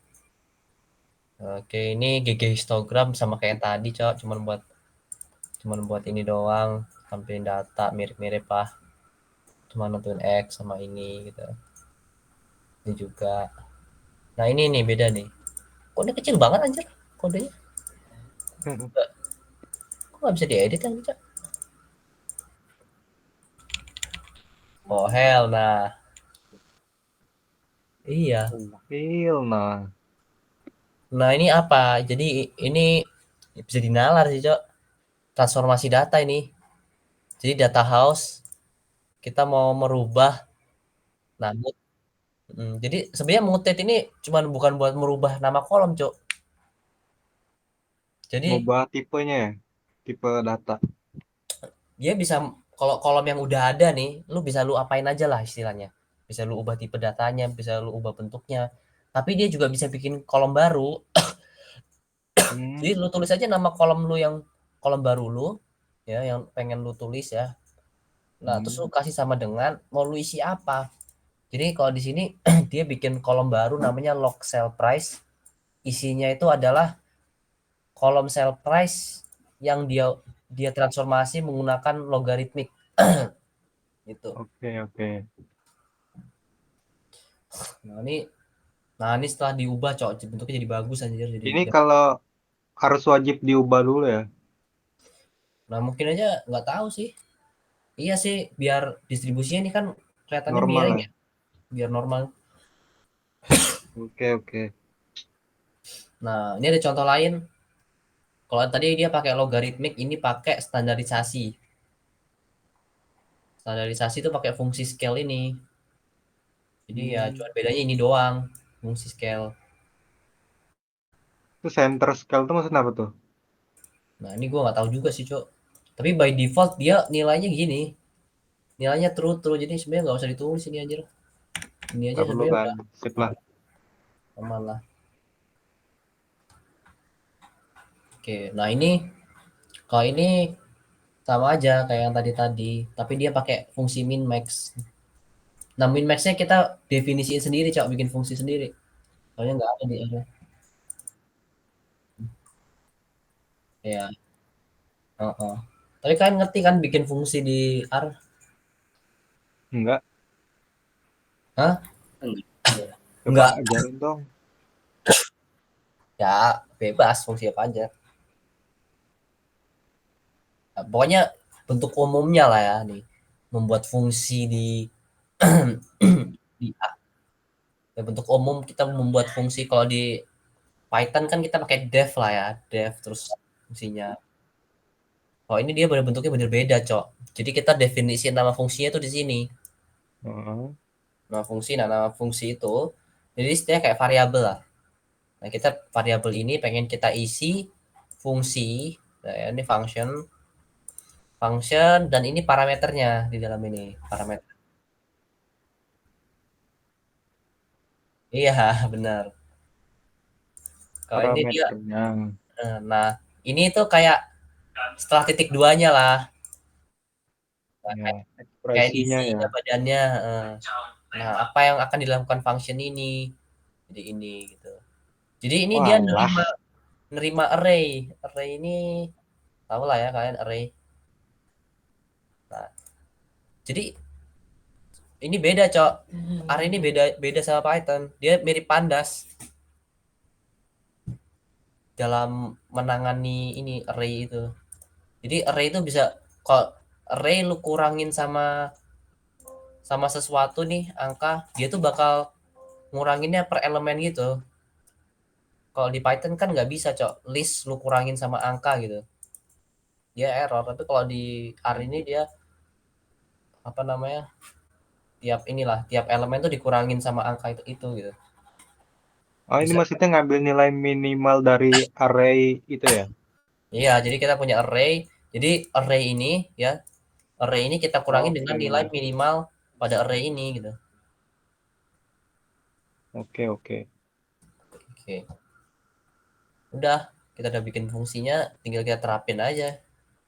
Speaker 1: Oke, ini GG histogram sama kayak yang tadi, Cak. Cuman buat ini doang, tampilin data mirip-mirip lah. Cuma nentuin X sama ini gitu. Ini juga. Nah, ini nih beda nih. Kode kecil banget anjir kodenya. Kok nggak bisa diedit yang Cak? Oh hell, nah iya.
Speaker 2: Nah.
Speaker 1: Nah ini apa? Jadi ini bisa dinalar sih, Cok. Transformasi data ini. Jadi data house kita mau merubah. Nah, jadi sebenarnya mutate ini bukan buat merubah nama kolom, Cok. Jadi
Speaker 2: Ngubah tipenya ya, tipe data.
Speaker 1: dia bisa kalau kolom yang udah ada nih, lu bisa lu apain aja lah istilahnya. Bisa lu ubah tipe datanya, bisa lu ubah bentuknya. tapi dia juga bisa bikin kolom baru. Jadi
Speaker 2: Hmm.
Speaker 1: lu tulis aja nama kolom baru lu, ya yang pengen lu tulis ya. Nah, terus lu kasih sama dengan mau lu isi apa. Jadi kalau di sini dia bikin kolom baru namanya log sell price. Isinya itu adalah kolom sell price yang dia dia transformasi menggunakan logaritmik gitu.
Speaker 2: Oke, oke.
Speaker 1: Nah, ini setelah diubah cok bentuknya jadi bagus anjir jadi.
Speaker 2: Ini kalau harus wajib diubah dulu ya.
Speaker 1: Nah, mungkin aja nggak tahu sih. Iya sih biar distribusinya ini kan kelihatannya
Speaker 2: Normal
Speaker 1: miring
Speaker 2: ya.
Speaker 1: ya, biar normal.
Speaker 2: Oke, oke.
Speaker 1: Nah, ini ada contoh lain. Kalau tadi dia pakai logaritmik, ini pakai standarisasi. Standarisasi itu pakai fungsi scale ini. Jadi ya
Speaker 2: Hmm.
Speaker 1: cuma bedanya ini doang, fungsi scale.
Speaker 2: Itu center scale itu maksudnya apa tuh?
Speaker 1: Nah, ini gue nggak tahu juga sih, Cok. Tapi by default dia nilainya gini. Nilainya true true. Jadi sebenarnya nggak usah ditulis ini anjir. Ini aja
Speaker 2: Nggak perlu
Speaker 1: sebenarnya
Speaker 2: kan?
Speaker 1: udah
Speaker 2: Sip lah.
Speaker 1: aman, aman lah. Oke, nah ini kalau ini sama aja kayak yang tadi-tadi, tapi dia pakai fungsi min max. Nah, min maxnya kita definisiin sendiri, Cok, bikin fungsi sendiri. Soalnya nggak ada di R. Ya, heeh. Tapi kalian ngerti kan bikin fungsi di R?
Speaker 2: Enggak.
Speaker 1: Hah?
Speaker 3: Enggak.
Speaker 2: Coba
Speaker 1: Nggak.
Speaker 2: ajarin dong.
Speaker 1: Ya, bebas fungsi apa aja. Nah, pokoknya bentuk umumnya lah ya nih. Membuat fungsi di ya, bentuk umum kita membuat fungsi kalau di Python kan kita pakai def lah ya, def terus fungsinya. Oh, ini dia bentuknya bener beda, Cok. Jadi kita definisi nama fungsinya tuh di sini.
Speaker 2: Heeh.
Speaker 1: Nama fungsi itu jadi istilahnya kayak variabel lah. Nah, kita variabel ini pengen kita isi fungsi, nah, ya, ini function, function dan ini parameternya di dalam ini, parameter. Iya, benar. Kalau ini dia,
Speaker 2: Parameternya.
Speaker 1: nah ini tuh kayak setelah titik duanya lah, nah,
Speaker 2: Ya,
Speaker 1: kayak
Speaker 2: ekspresinya ya.
Speaker 1: isinya badannya. Nah, apa yang akan dilakukan function ini? Jadi ini gitu. Jadi ini dia
Speaker 2: Walah.
Speaker 1: nerima nerima array. Array ini tahu lah ya kalian array. Nah, jadi ini beda, Cok. Array ini beda beda sama Python. Dia mirip pandas dalam menangani ini array itu. Jadi array itu bisa kalau array lu kurangin sama sama sesuatu nih angka, dia tuh bakal nguranginnya per elemen gitu. Kalau di Python kan nggak bisa, Cok. List lu kurangin sama angka gitu. Dia error. Tapi kalau di R ini dia apa namanya? Tiap elemen tuh dikurangin sama angka itu gitu.
Speaker 2: Oh, ini
Speaker 1: Bisa.
Speaker 2: maksudnya ngambil nilai minimal dari array itu ya?
Speaker 1: Iya, jadi kita punya array. Jadi array ini ya, array ini kita kurangin dengan
Speaker 2: Oke,
Speaker 1: nilai minimal pada array ini gitu.
Speaker 2: oke, oke.
Speaker 1: Oke. Udah, kita udah bikin fungsinya, tinggal kita terapin aja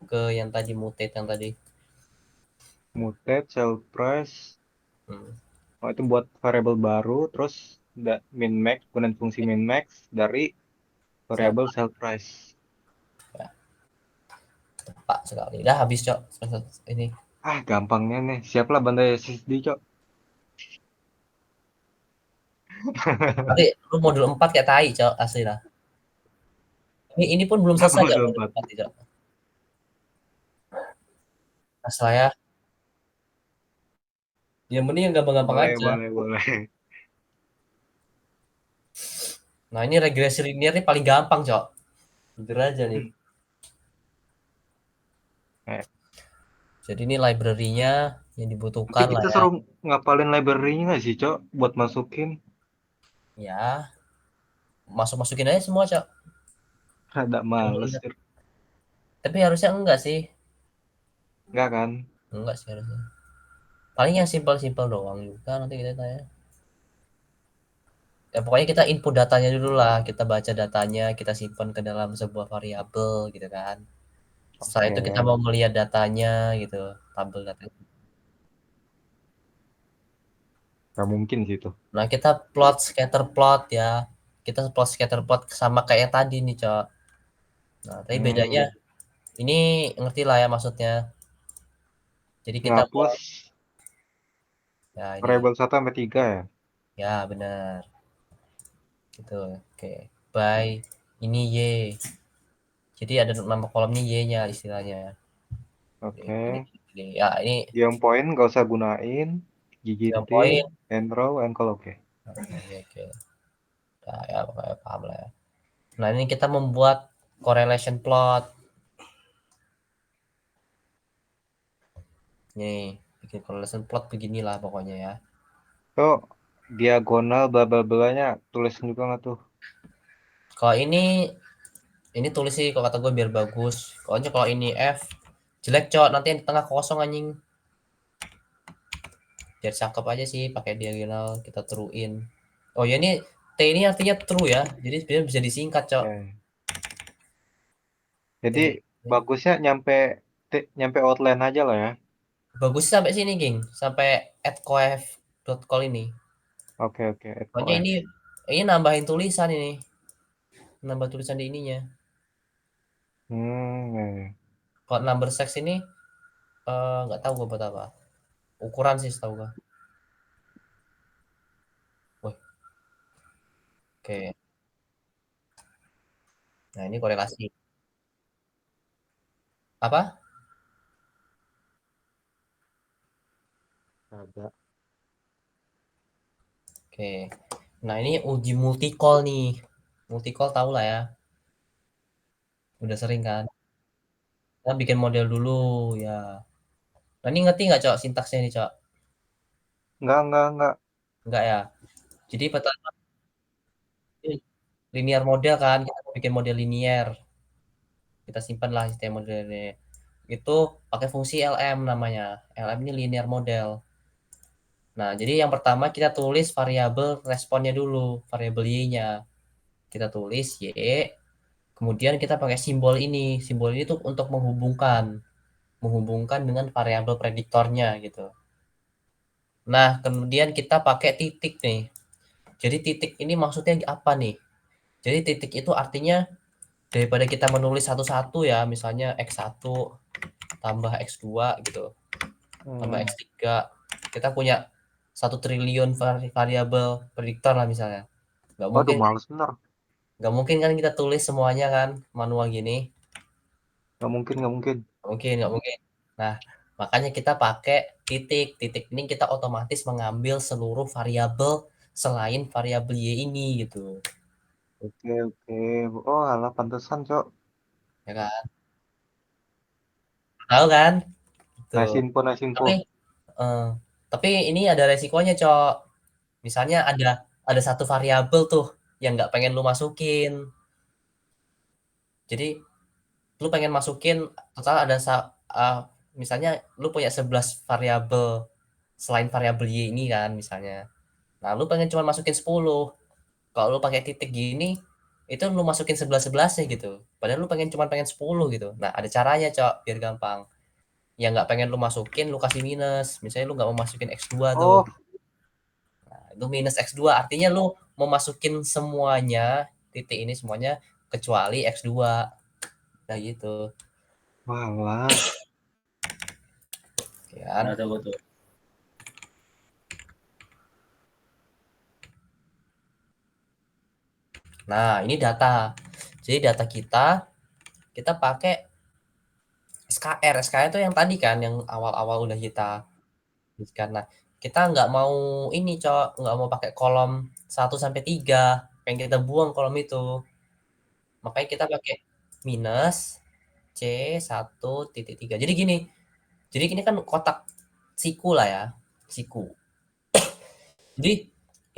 Speaker 1: ke yang tadi mutate yang tadi.
Speaker 2: Mutate, cell price.
Speaker 1: Hmm.
Speaker 2: Oh, itu buat variabel baru. Terus min max, kemudian fungsi min max dari
Speaker 1: Sel
Speaker 2: variabel cell price.
Speaker 1: ya, tepat sekali. Udah habis, Cok. Ini.
Speaker 2: Ah, gampangnya nih. Siaplah bandai SSD, Cok.
Speaker 1: Nanti lu modul 4 kayak tai, Cok, asli lah. Ini pun belum
Speaker 2: Apa
Speaker 1: selesai, Cok,
Speaker 2: modul
Speaker 1: modul
Speaker 2: 4?
Speaker 1: 4, Cok. Asal ya. Yang penting yang gampang-gampang
Speaker 2: Boleh,
Speaker 1: aja.
Speaker 2: boleh, boleh.
Speaker 1: Nah, ini regresi linear ini paling gampang, Cok. Jujur aja nih.
Speaker 2: Eh,
Speaker 1: Jadi ini library-nya yang
Speaker 2: Nanti
Speaker 1: dibutuhkan lah
Speaker 2: kita
Speaker 1: ya.
Speaker 2: suruh ngapalin library-nya nggak sih, Cok? Buat masukin.
Speaker 1: Ya, masukin aja semua, Cok.
Speaker 2: Ada
Speaker 1: Yang
Speaker 2: males,
Speaker 1: ingat.
Speaker 2: Cok.
Speaker 1: Tapi harusnya enggak sih.
Speaker 2: Nggak kan?
Speaker 1: Enggak sih harusnya. Paling yang simpel-simpel doang juga nanti kita tanya. Ya pokoknya kita input datanya dulu lah, kita baca datanya, kita simpan ke dalam sebuah variabel gitu kan. Setelah itu kita
Speaker 2: Oke.
Speaker 1: mau melihat datanya gitu, tabel data.
Speaker 2: Nggak mungkin sih itu.
Speaker 1: Nah, kita plot scatter plot ya. Kita plot scatter plot sama kayak tadi nih, Cok. Nah, tapi bedanya
Speaker 2: Hmm.
Speaker 1: ini ngerti lah ya maksudnya. Jadi kita mau
Speaker 2: Ngapus
Speaker 1: ya ini
Speaker 2: variabel 1 sampai 3 ya.
Speaker 1: ya benar. Gitu. Oke. By ini Y. Jadi ada nama kolomnya Y-nya istilahnya. Ini,
Speaker 2: Oke.
Speaker 1: ya ini
Speaker 2: Diam point nggak usah gunain.
Speaker 1: yang
Speaker 2: Gigitin,
Speaker 1: poin.
Speaker 2: end row, and call oke.
Speaker 1: Oke, oke. Nah, ya pokoknya paham lah ya. Nah, ini kita membuat correlation plot. Nih, bikin correlation plot beginilah pokoknya ya.
Speaker 2: So, diagonal bla bla blanya tulisin juga nggak tuh?
Speaker 1: Kalau ini tulis sih kalau kata gue biar bagus. Pokoknya kalau ini F jelek cok, nanti yang di tengah kosong anjing. Biar cakep aja sih pakai diagonal kita truein. Oh ya ini T ini artinya true ya. Jadi sebenarnya bisa disingkat cok.
Speaker 2: Ya. Jadi
Speaker 1: T.
Speaker 2: bagusnya nyampe outline aja lah ya.
Speaker 1: Bagus sampai sini, Ging. Sampai @coef.call ini.
Speaker 2: Oke oke.
Speaker 1: Pokoknya ini nambahin tulisan ini. Nambah tulisan di ininya.
Speaker 2: Ya, ya.
Speaker 1: Kalau number sex ini nggak tahu gue buat apa. Ukuran sih setahu gue. Wih, oke. Nah, ini korelasi. Apa?
Speaker 2: Ada.
Speaker 1: Oke. Nah, ini uji multicall nih. Multicall tahu lah ya. Udah sering kan? Kita bikin model dulu ya. Nah, ini ngerti nggak, Cok, sintaksnya nih, Cok?
Speaker 2: Enggak.
Speaker 1: Enggak ya. Jadi pertama ini linear model kan, kita mau bikin model linear. Kita simpan lah sistem modelnya. Itu pakai fungsi LM namanya. LM ini linear model. Nah, jadi yang pertama kita tulis variabel responnya dulu, variabel y-nya. Kita tulis y, kemudian kita pakai simbol ini. Simbol ini tuh untuk menghubungkan dengan variabel prediktornya gitu. Nah, kemudian kita pakai titik nih. Jadi titik ini maksudnya apa nih? Jadi titik itu artinya daripada kita menulis satu-satu ya, misalnya x1 tambah x2 gitu, tambah
Speaker 2: Hmm.
Speaker 1: x3. Kita punya 1 triliun variabel prediktor lah misalnya. Nggak
Speaker 2: Waduh,
Speaker 1: mungkin
Speaker 2: males bener.
Speaker 1: nggak mungkin kan kita tulis semuanya kan manual gini.
Speaker 2: Nggak mungkin.
Speaker 1: Nggak mungkin. Nah, makanya kita pakai titik. Titik ini kita otomatis mengambil seluruh variabel selain variabel y ini gitu.
Speaker 2: Oke. Oh, alah pantesan, Cok.
Speaker 1: Ya kan? Tahu kan? Gitu.
Speaker 2: Nice info.
Speaker 1: Tapi eh, tapi ini ada resikonya, Cok. Misalnya ada satu variabel tuh yang nggak pengen lu masukin. Jadi lu pengen masukin total ada misalnya lu punya 11 variabel selain variabel y ini kan misalnya. Nah, lu pengen cuma masukin 10. Kalau lu pakai titik gini, itu lu masukin 11-11 gitu. Padahal lu pengen 10 gitu. Nah, ada caranya, Cok, biar gampang. Yang nggak pengen lu masukin, lu kasih minus. Misalnya lu nggak mau masukin X2 tuh.
Speaker 2: Oh,
Speaker 1: Nah, itu minus X2. Artinya lu mau masukin semuanya, titik ini semuanya, kecuali X2. Nah, gitu.
Speaker 2: malah.
Speaker 1: Kan?
Speaker 3: Nah, tahu tuh.
Speaker 1: Nah, ini data. Jadi data kita pakai SKR. SKR itu yang tadi kan, yang awal-awal udah kita karena kita nggak mau ini, Cok, nggak mau pakai kolom 1 sampai 3, pengen kita buang kolom itu. Makanya kita pakai minus C1.3. Jadi gini, jadi ini kan kotak siku lah ya, siku. Jadi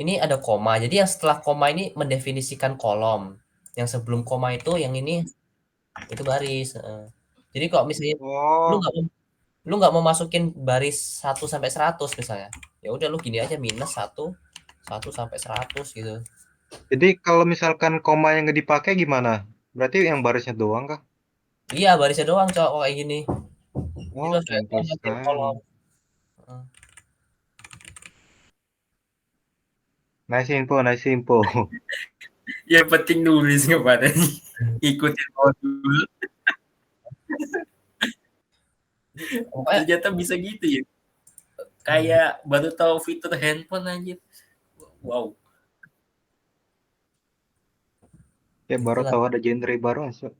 Speaker 1: ini ada koma. Jadi yang setelah koma ini mendefinisikan kolom. Yang sebelum koma itu yang ini itu baris. Jadi kalau misalnya lu
Speaker 2: Oh,
Speaker 1: nggak mau lu nggak mau masukin baris 1 sampai 100 misalnya, ya udah lu gini aja minus 1 sampai 100 gitu.
Speaker 2: Jadi kalau misalkan koma yang nggak dipakai gimana? Berarti yang barisnya doang kah?
Speaker 1: Iya, barisnya doang, Cok, kok kayak gini. Jadi
Speaker 2: Oh,
Speaker 1: maksudnya
Speaker 2: simpel
Speaker 1: matiin
Speaker 2: sekali.
Speaker 1: kolom. Heeh.
Speaker 2: Nice info, nice info.
Speaker 3: Yang penting nulis kemarin. Ikutin modul.
Speaker 1: Pokoknya
Speaker 3: Ternyata bisa gitu ya. Kayak baru tahu fitur handphone anjir. Wow.
Speaker 2: Ya baru
Speaker 1: itulah
Speaker 2: tahu ada genre baru masuk.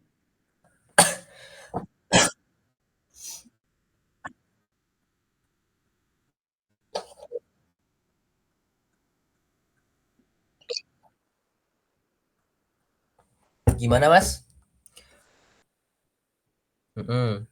Speaker 1: gimana, Mas? Mhm.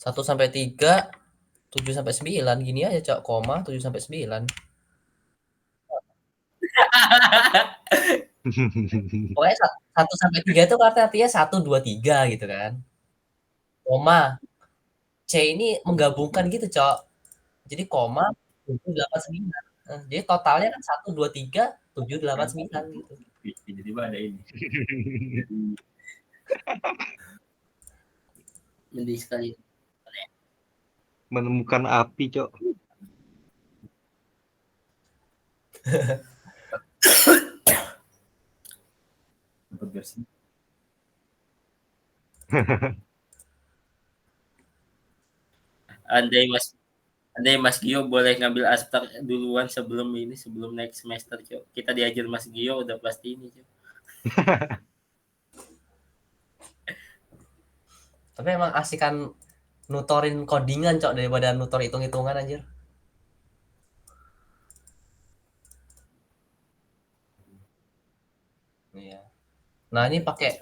Speaker 1: 1 sampai 3, 7 sampai 9 gini aja, Cok, koma 7 sampai 9. Pokoknya 1 sampai 3 itu artinya 1, 2, 3 gitu kan. Koma, C ini menggabungkan gitu, Cok. Jadi koma 7, 8, 9. Jadi totalnya kan 1, 2, 3, 7, 8, 9 gitu.
Speaker 3: Tiba-tiba ada ini. Mending sekali.
Speaker 2: Menemukan api, Cok.
Speaker 3: Bersih. Andai Mas Andai Mas Gio boleh ngambil aspek duluan sebelum ini, sebelum naik semester, Cok. Kita diajar Mas Gio udah pasti ini, Cok.
Speaker 1: Tapi emang asikan nutorin codingan, Cok, daripada nutor hitung-hitungan anjir. Iya. Nah, ini pakai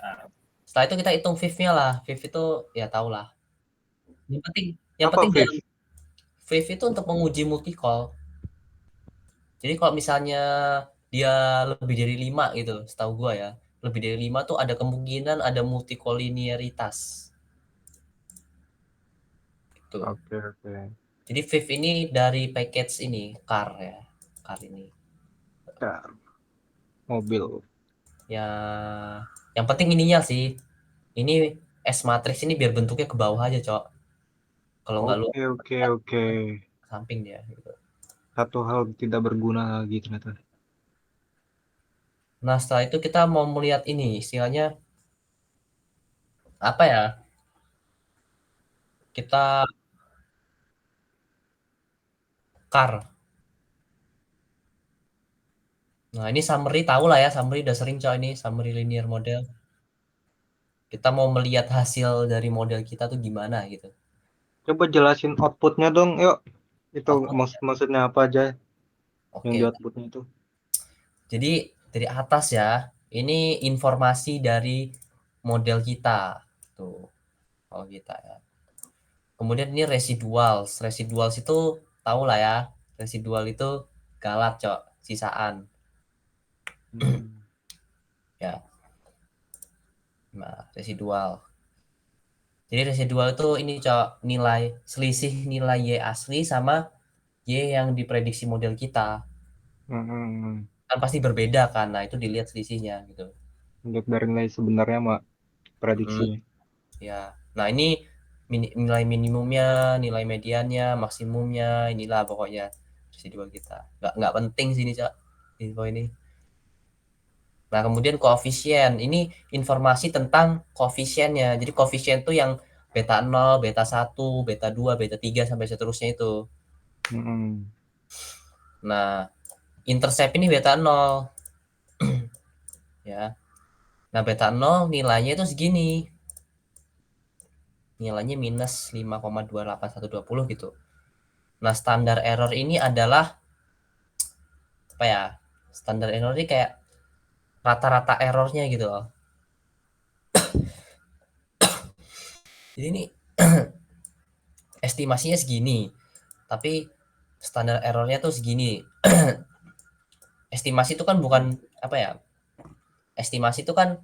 Speaker 1: setelah itu kita hitung VIF-nya lah. VIF itu ya tau lah. Yang penting yang
Speaker 2: Apa,
Speaker 1: penting
Speaker 2: Viv?
Speaker 1: jangan VIF itu untuk menguji multi-call. Jadi kalau misalnya dia lebih dari 5 gitu, setahu gua ya. Lebih dari 5 tuh ada kemungkinan ada multicollinearitas. Gitu.
Speaker 2: Oke, oke.
Speaker 1: Jadi VIF ini dari package ini, car ya. Car ini.
Speaker 2: Ya, mobil.
Speaker 1: Ya, yang penting ininya sih. Ini S matrix ini biar bentuknya ke bawah aja, Cok. Kalau nggak lu
Speaker 2: Oke, oke, oke.
Speaker 1: ke samping dia gitu.
Speaker 2: Satu hal tidak berguna lagi ternyata.
Speaker 1: Nah, setelah itu kita mau melihat ini, istilahnya apa ya? Kita car. Nah, ini summary tahu lah ya, summary udah sering, Cok, ini summary linear model. Kita mau melihat hasil dari model kita tuh gimana gitu.
Speaker 2: Coba jelasin outputnya dong, yuk. Itu
Speaker 1: Output.
Speaker 2: maksudnya apa aja yang di
Speaker 1: Oke.
Speaker 2: outputnya itu?
Speaker 1: Jadi dari atas ya, ini informasi dari model kita. Tuh, kalau kita ya. Kemudian ini residuals. Residuals itu tahu lah ya. Residual itu galat, Cok, sisaan.
Speaker 2: Hmm.
Speaker 1: Ya, nah, residual. Jadi residual itu ini, Cok, nilai selisih nilai Y asli sama Y yang diprediksi model kita.
Speaker 2: Hmm.
Speaker 1: Kan pasti berbeda kan. Nah, itu dilihat selisihnya gitu.
Speaker 2: Lihat dari nilai sebenarnya, Mak,
Speaker 1: Mm,
Speaker 2: prediksinya.
Speaker 1: ya. Nah, ini nilai minimumnya, nilai mediannya, maksimumnya, inilah pokoknya residual kita. Nggak penting sih ini, Cok. Info ini. Nah, kemudian koefisien. Ini informasi tentang koefisiennya. Jadi koefisien itu yang beta 0, beta 1, beta 2, beta 3 sampai seterusnya itu.
Speaker 2: Hmm.
Speaker 1: Nah, intercept ini beta 0 ya. Nah, beta 0 nilainya itu segini. Nilainya minus 5,28120 gitu. Nah, standar error ini adalah apa ya? Standar error ini kayak rata-rata errornya gitu loh. Jadi ini estimasinya segini. Tapi standar error-nya tuh segini. Estimasi itu kan bukan apa ya? Estimasi itu kan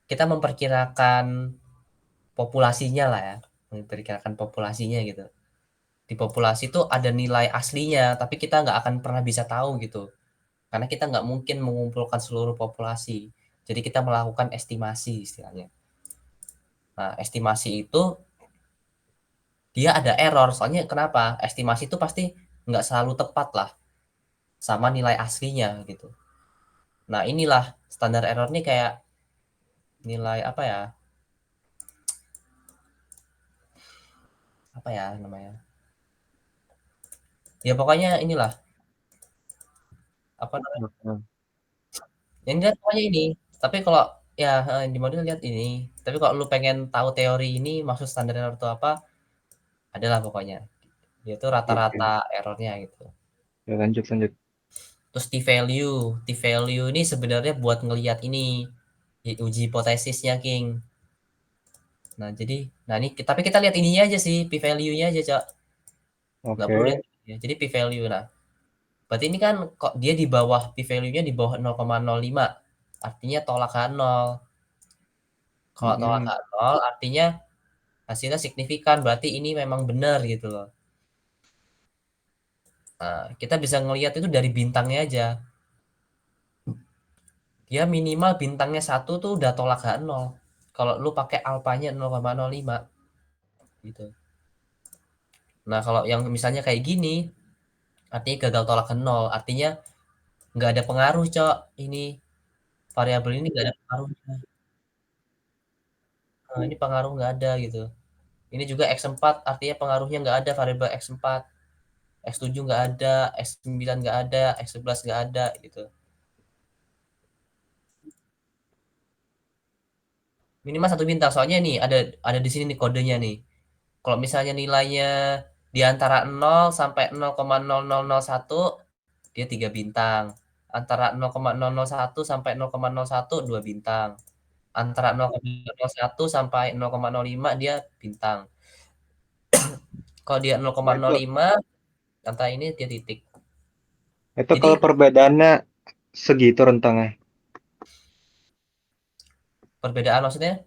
Speaker 1: kita memperkirakan populasinya lah ya, memperkirakan populasinya gitu. Di populasi itu ada nilai aslinya, tapi kita nggak akan pernah bisa tahu gitu. Karena kita nggak mungkin mengumpulkan seluruh populasi. Jadi kita melakukan estimasi istilahnya. Nah, estimasi itu dia ada error. Soalnya kenapa? Estimasi itu pasti nggak selalu tepat lah sama nilai aslinya gitu. Nah, inilah standar error nih kayak nilai apa ya? Apa ya namanya? Ya pokoknya inilah apa namanya?
Speaker 2: Heeh.
Speaker 1: Yang lihat pokoknya ini. Tapi kalau ya di model lihat ini. Tapi kalau lu pengen tahu teori ini maksud standar error itu apa? Adalah pokoknya. Yaitu
Speaker 2: Oke.
Speaker 1: rata-rata errornya gitu.
Speaker 2: Ya, lanjut lanjut.
Speaker 1: Terus T-value. T-value ini sebenarnya buat ngelihat ini uji hipotesisnya King. Nah, jadi nah ini tapi kita lihat ininya aja sih, P-value-nya aja, Cak. Nggak perlu lihat
Speaker 2: Oke.
Speaker 1: ya. Jadi P-value. Nah, berarti ini kan kok dia di bawah P-value-nya di bawah 0,05. Artinya tolakan 0. Kalau
Speaker 2: Mm-mm.
Speaker 1: tolakan 0 artinya hasilnya signifikan, berarti ini memang benar gitu loh. Nah, kita bisa ngelihat itu dari bintangnya aja. Dia minimal bintangnya 1 tuh udah tolakan 0. Kalau lu pakai alfanya 0,05 gitu. Nah, kalau yang misalnya kayak gini, artinya gagal tolakan 0. Artinya nggak ada pengaruh, Cok. Ini variabel ini nggak ada pengaruhnya. Nah, ini pengaruh nggak ada gitu. Ini juga X4 artinya pengaruhnya nggak ada variabel X4. X7 nggak ada, X9 nggak ada, X11 nggak ada gitu. Minimal 1 bintang. Soalnya nih ada di sini nih kodenya nih. Kalau misalnya nilainya di antara 0 sampai 0,0001 dia 3 bintang. Antara 0,001 sampai 0,01 2 bintang. Antara 0,01 sampai 0,05 dia bintang. Kalau dia
Speaker 2: Nah, itu
Speaker 1: 0,05 antara ini dia titik.
Speaker 2: kalau
Speaker 1: Jadi
Speaker 2: perbedaannya segitu rentangnya.
Speaker 1: perbedaan maksudnya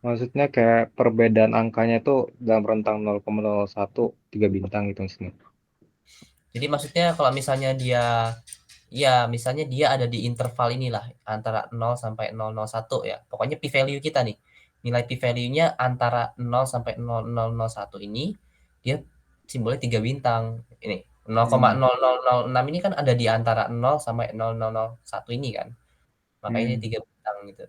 Speaker 2: Maksudnya kayak perbedaan angkanya tuh dalam rentang 0,01 3 bintang gitu maksudnya.
Speaker 1: jadi maksudnya kalau misalnya dia ya misalnya dia ada di interval inilah antara 0 sampai 001 ya. Pokoknya p value kita nih. Nilai p value-nya antara 0 sampai 0001 ini dia simbolnya 3 bintang. Ini
Speaker 2: Hmm.
Speaker 1: 0,0006 ini kan ada di antara 0 sampai 0001 ini kan. Makanya ini
Speaker 2: Hmm.
Speaker 1: 3 bintang gitu.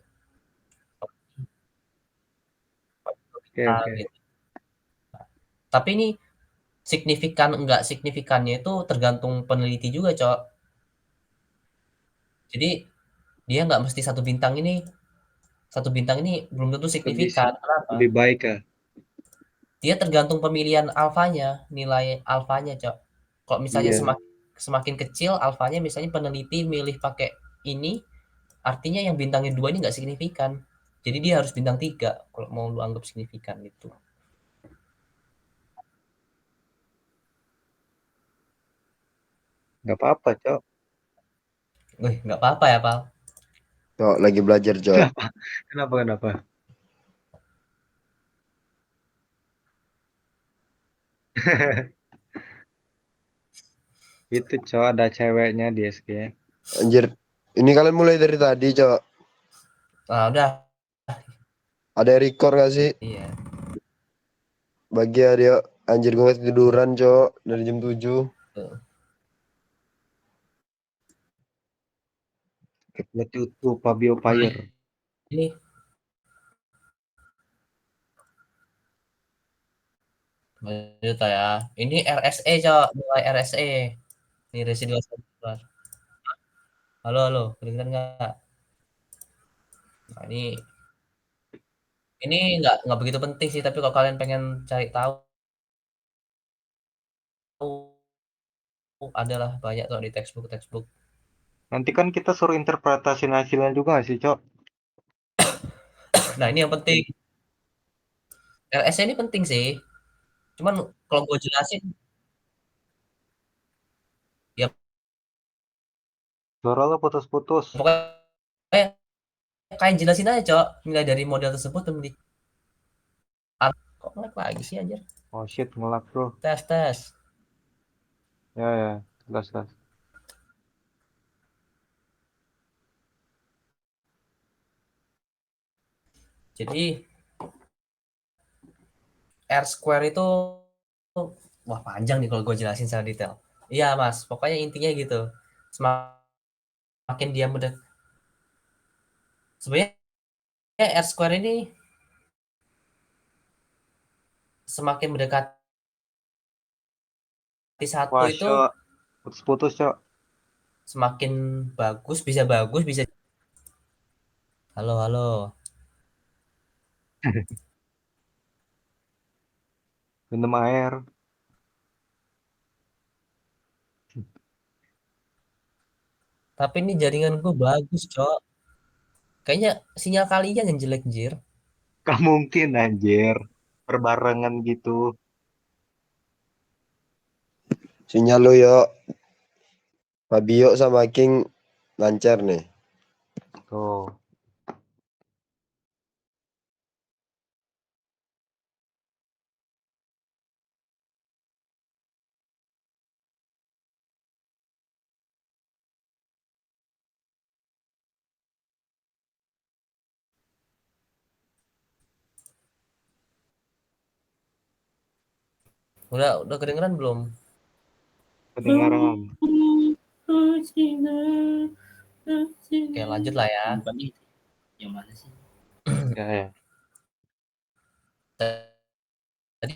Speaker 2: Oke
Speaker 1: Bintang
Speaker 2: oke.
Speaker 1: gitu. Tapi ini signifikan enggak signifikannya itu tergantung peneliti juga, Cok. Jadi dia nggak mesti satu bintang ini belum tentu
Speaker 2: Lebih
Speaker 1: signifikan. Kenapa?
Speaker 2: lebih baik ya.
Speaker 1: Dia tergantung pemilihan alfanya, nilai alfanya, Cok. Kalau misalnya
Speaker 2: Iya.
Speaker 1: semakin semakin kecil alfanya, misalnya peneliti milih pakai ini, artinya yang bintangnya 2 ini nggak signifikan. Jadi dia harus bintang 3 kalau mau lu anggap signifikan gitu.
Speaker 2: Nggak apa-apa, Cok.
Speaker 1: Wih, nggak apa-apa ya, Pal.
Speaker 4: Cok, lagi belajar, Cok.
Speaker 2: Kenapa? Kenapa kenapa? Itu, Cok, ada ceweknya di SG.
Speaker 4: Anjir, ini kalian mulai dari tadi, Cok.
Speaker 1: Nah, udah.
Speaker 4: Ada record gak sih?
Speaker 1: Iya.
Speaker 4: Bagi ya, dia. Anjir, gue tiduran, Cok. Dari jam 7.
Speaker 1: Tuh.
Speaker 2: Kepala tutup Fabio
Speaker 1: Nah,
Speaker 2: Fire.
Speaker 1: ini lanjut ya. Ini RSE, Cok. Nilai RSE. Ini residual sampling. Halo, halo. Kedengeran nggak? Nah, ini nggak begitu penting sih, tapi kalau kalian pengen cari tahu adalah banyak kok di textbook.
Speaker 2: Nanti kan kita suruh interpretasi hasilnya juga nggak sih, Cok?
Speaker 1: Nah, ini yang penting. LS ini penting sih. Cuman kalau gue jelasin
Speaker 2: Suara lo putus-putus.
Speaker 1: Pokoknya kayak jelasin aja, Cok. Nilai dari model tersebut kok ngelag lagi sih anjir.
Speaker 2: Oh shit, ngelak bro.
Speaker 1: Tes.
Speaker 2: Ya, jelas.
Speaker 1: Jadi R square itu wah panjang nih kalau gue jelasin secara detail. Iya, Mas. Pokoknya intinya gitu. Semakin dia mudah sebenarnya R square ini semakin mendekati satu
Speaker 2: Wah,
Speaker 1: itu
Speaker 2: Cok. Putus-putus, Cok.
Speaker 1: semakin bagus, bisa. Halo.
Speaker 2: Minum air.
Speaker 1: Tapi ini jaringan gue bagus, Cok. Kayaknya sinyal kalian yang jelek, Jir.
Speaker 2: Gak mungkin anjir. Berbarengan gitu.
Speaker 4: Sinyal lo yuk. Fabio sama King lancar nih.
Speaker 2: Tuh.
Speaker 1: Udah kedengeran belum?
Speaker 2: Kedengaran.
Speaker 1: Oke, lanjut lah ya.
Speaker 3: Bukan itu. Yang mana sih?
Speaker 2: Ya.
Speaker 1: Tadi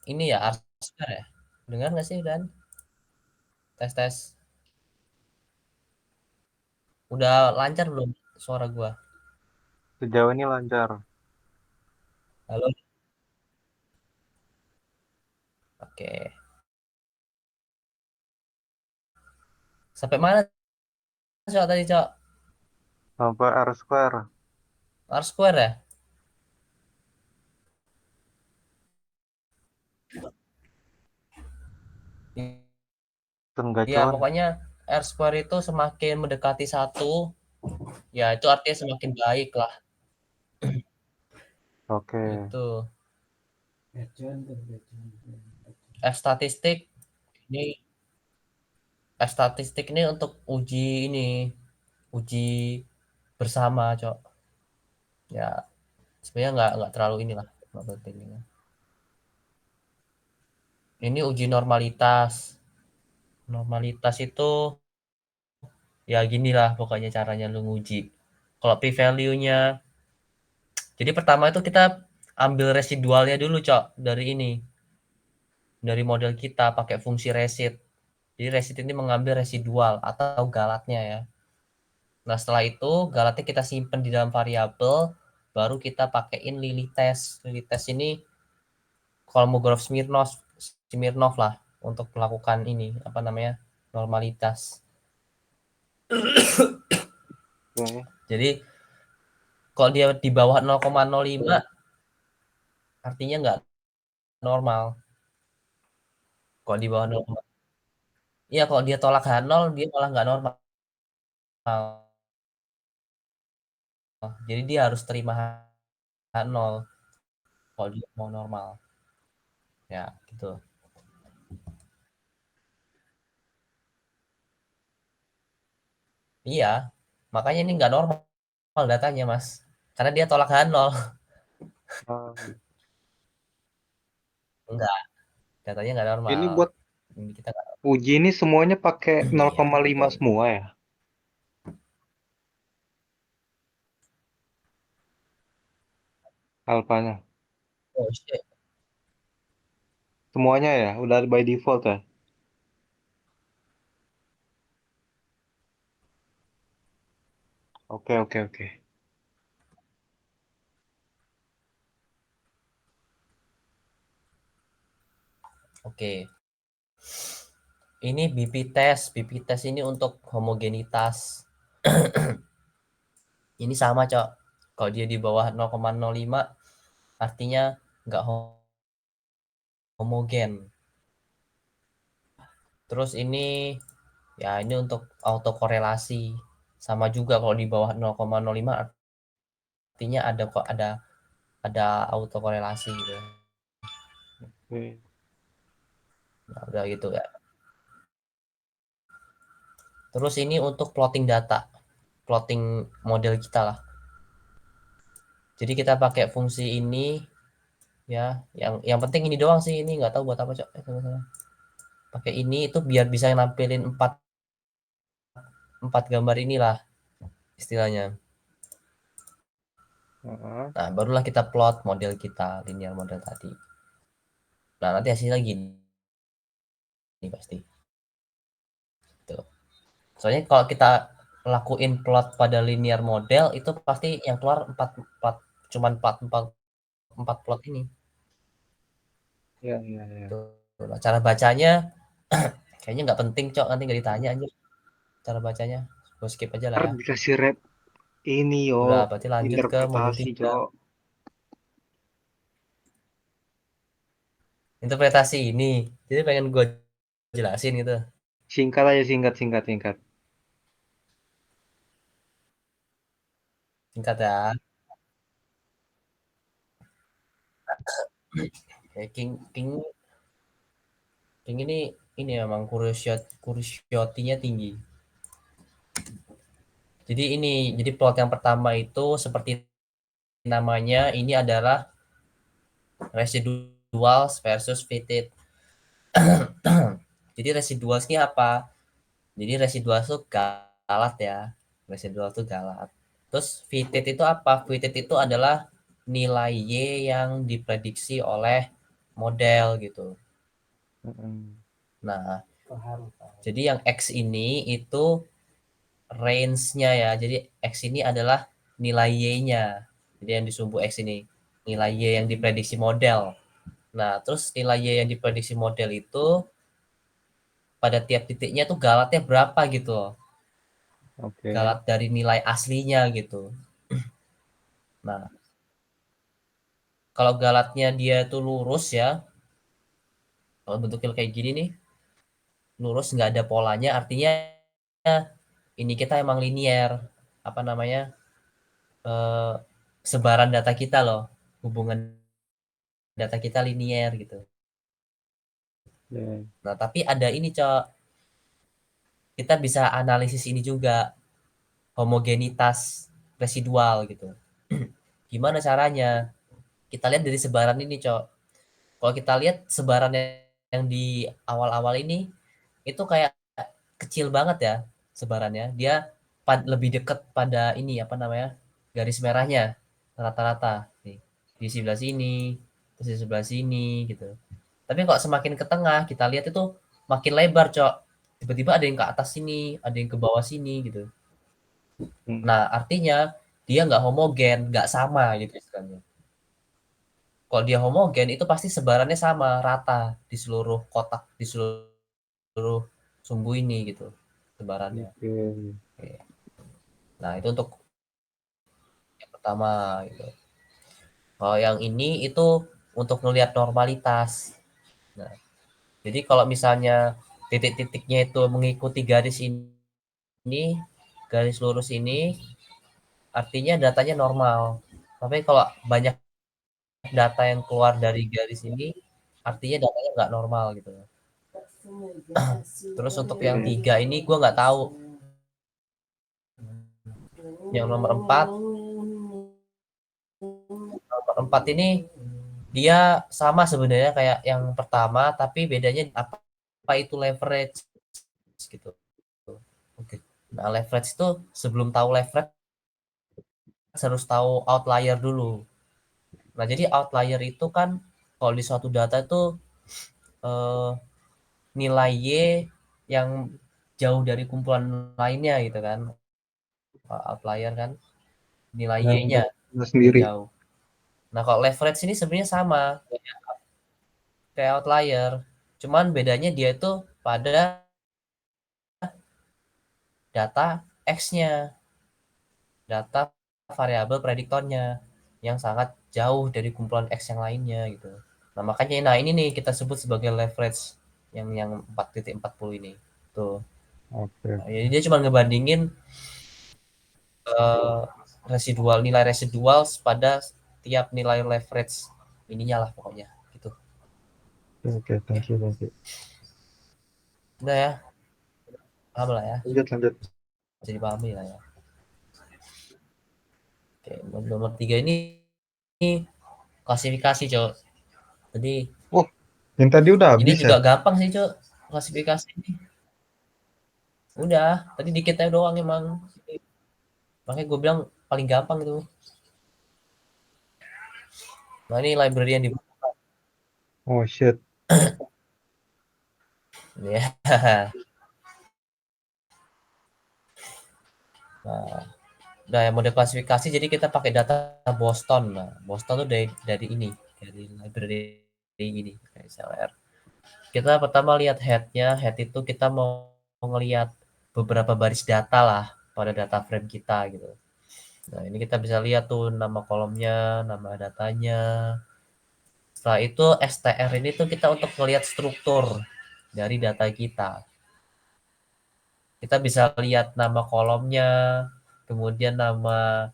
Speaker 1: ini ya Arscar ya. Dengar nggak sih Dan? Tes. Udah lancar belum suara gua?
Speaker 2: Sejauh ini lancar.
Speaker 1: Halo. Oke. Sampai mana, Cok, tadi, Cok?
Speaker 2: Sampai R square.
Speaker 1: R square ya?
Speaker 2: Enggak,
Speaker 1: Iya,
Speaker 2: Con.
Speaker 1: pokoknya R square itu semakin mendekati satu, ya itu artinya semakin baik lah.
Speaker 2: Oke.
Speaker 1: Itu. F statistik ini F statistik ini untuk uji bersama, Cok. Ya, sebenarnya nggak terlalu inilah, nggak penting ini. Ini uji normalitas. Normalitas itu ya ginilah pokoknya caranya lu nguji. Kalau p-value-nya, jadi pertama itu kita ambil residualnya dulu, Cok, dari model kita pakai fungsi resid. Jadi resid ini mengambil residual atau galatnya ya. Nah, setelah itu galatnya kita simpan di dalam variabel, baru kita pakaiin Lilly test. Lilly test ini Kolmogorov Smirnov lah untuk melakukan ini apa namanya normalitas.
Speaker 2: Oke.
Speaker 1: Jadi kalau dia di bawah 0,05 artinya nggak normal. Kalau di bawah 0, iya kalau dia tolak H0 dia malah nggak normal. Jadi dia harus terima H0 kalau dia mau normal. Ya, gitu. Iya, makanya ini nggak normal datanya, Mas. Karena dia tolak H0.
Speaker 2: Ah,
Speaker 1: Enggak, datanya nggak
Speaker 2: ini
Speaker 1: normal.
Speaker 2: buat
Speaker 1: Ini kita nggak.
Speaker 2: uji ini semuanya pakai
Speaker 1: Iya,
Speaker 2: 0,5
Speaker 1: betul.
Speaker 2: semua ya? Alfanya.
Speaker 1: Oh, shit.
Speaker 2: Semuanya ya? Udah by default ya? Oke.
Speaker 1: Oke. Ini BP test. BP test ini untuk homogenitas. Ini sama, Cok. Kalau dia di bawah 0,05 artinya nggak homogen. Terus ini Ya, ini untuk autokorelasi. Sama juga kalau di bawah 0,05 artinya ada autokorelasi gitu.
Speaker 2: Oke.
Speaker 1: Nah, udah gitu ya. Terus ini untuk plotting data, plotting model kita lah. Jadi kita pakai fungsi ini ya, yang penting ini doang sih, ini nggak tahu buat apa, Cok. Pakai ini itu biar bisa nampilin empat gambar inilah istilahnya.
Speaker 2: Heeh.
Speaker 1: Nah, barulah kita plot model kita, linear model tadi. Nah, nanti hasilnya gini pasti. Tuh. Soalnya kalau kita lakuin plot pada linear model itu pasti yang keluar cuman empat plot ini.
Speaker 2: Iya, iya, iya.
Speaker 1: Tuh. Nah, cara bacanya kayaknya nggak penting, Cok, nanti nggak ditanya aja cara bacanya. Gue skip aja lah
Speaker 2: Ntar
Speaker 1: ya.
Speaker 2: dikasih red ini yo,
Speaker 1: Udah, berarti lanjut ke modul
Speaker 2: interpretasi
Speaker 1: 3.
Speaker 2: Cok.
Speaker 1: Interpretasi ini. Jadi pengen gue jelasin gitu.
Speaker 2: Singkat aja, singkat, singkat, singkat.
Speaker 1: Singkat ya. Kayak King ini memang curiosity-nya tinggi. Jadi plot yang pertama itu seperti namanya, ini adalah residuals versus fitted. Jadi residuals ini apa? Jadi residual itu galat ya. Residual itu galat. Terus fitted itu apa? Fitted itu adalah nilai Y yang diprediksi oleh model gitu.
Speaker 2: Heeh.
Speaker 1: Nah, jadi yang X ini itu range-nya ya. Jadi X ini adalah nilai Y-nya. Jadi yang disumbu X ini nilai Y yang diprediksi model. Nah, terus nilai Y yang diprediksi model itu pada tiap titiknya tuh galatnya berapa gitu loh.
Speaker 2: Oke.
Speaker 1: Galat dari nilai aslinya gitu. Nah, kalau galatnya dia tuh lurus ya, kalau bentuknya kayak gini nih, lurus nggak ada polanya, artinya ini kita emang linier. Apa namanya? Eh, sebaran data kita loh, hubungan data kita linier gitu.
Speaker 2: Ya.
Speaker 1: Nah, tapi ada ini, Cok. Kita bisa analisis ini juga, homogenitas residual gitu. Gimana caranya? Kita lihat dari sebaran ini, Cok. Kalau kita lihat sebaran yang di awal-awal ini itu kayak kecil banget ya sebarannya. Dia lebih dekat pada ini apa namanya? Garis merahnya rata-rata nih. Di sebelah sini, terus di sebelah sini gitu. Tapi kalau semakin ke tengah kita lihat itu makin lebar, Cok. Tiba-tiba ada yang ke atas sini, ada yang ke bawah sini gitu. Nah, artinya dia nggak homogen, nggak sama gitu istilahnya. Kalau dia homogen itu pasti sebarannya sama, rata di seluruh kotak, di seluruh sumbu ini gitu sebarannya.
Speaker 2: Oke.
Speaker 1: Oke. Nah, itu untuk yang pertama gitu. Kalau yang ini itu untuk melihat normalitas. Nah, jadi kalau misalnya titik-titiknya itu mengikuti garis ini, garis lurus ini, artinya datanya normal. Tapi kalau banyak data yang keluar dari garis ini, artinya datanya nggak normal gitu. Terus untuk yang
Speaker 2: Oke.
Speaker 1: 3 ini gue nggak tahu. Yang nomor 4 ini dia sama sebenarnya kayak yang pertama, tapi bedanya apa itu leverage gitu. Oke. Nah, leverage itu sebelum tahu leverage harus tahu outlier dulu. Nah, jadi outlier itu kan kalau di suatu data itu eh, nilai Y yang jauh dari kumpulan lainnya gitu kan. Outlier kan nilai
Speaker 2: Yang
Speaker 1: Y-nya yang
Speaker 2: sendiri.
Speaker 1: jauh. Nah, kalau leverage ini sebenarnya sama kayak outlier. Cuman bedanya dia itu pada data X-nya, data variabel prediktornya yang sangat jauh dari kumpulan X yang lainnya gitu. Nah, makanya ini nih kita sebut sebagai leverage yang 4.40 ini. Tuh.
Speaker 2: Oke.
Speaker 1: Nah, jadi dia cuma ngebandingin eh, nilai residual pada tiap nilai leverage ininya lah pokoknya gitu.
Speaker 2: Oke, thank you.
Speaker 1: Udah ya, paham lah ya,
Speaker 2: Lanjut.
Speaker 1: jadi dipahami lah ya. Oke, nomor 3 ini klasifikasi, Cok. Jadi
Speaker 2: Oh, yang tadi udah
Speaker 1: ini
Speaker 2: habis ya?
Speaker 1: juga gampang sih, Cok, klasifikasi ini. Udah, tadi dikit aja doang emang. Makanya gue bilang paling gampang itu. Nah, ini library yang dibutuhkan.
Speaker 2: Oh shit.
Speaker 1: Ya. Nah, udah ya mode klasifikasi jadi kita pakai data Boston. Nah, Boston tuh dari ini, dari library ini kayak XLR. Kita pertama lihat head-nya. Head itu kita mau ngelihat beberapa baris data lah pada data frame kita gitu. Nah, ini kita bisa lihat tuh nama kolomnya, nama datanya. Setelah itu STR ini tuh kita untuk melihat struktur dari data kita. Kita bisa lihat nama kolomnya, kemudian nama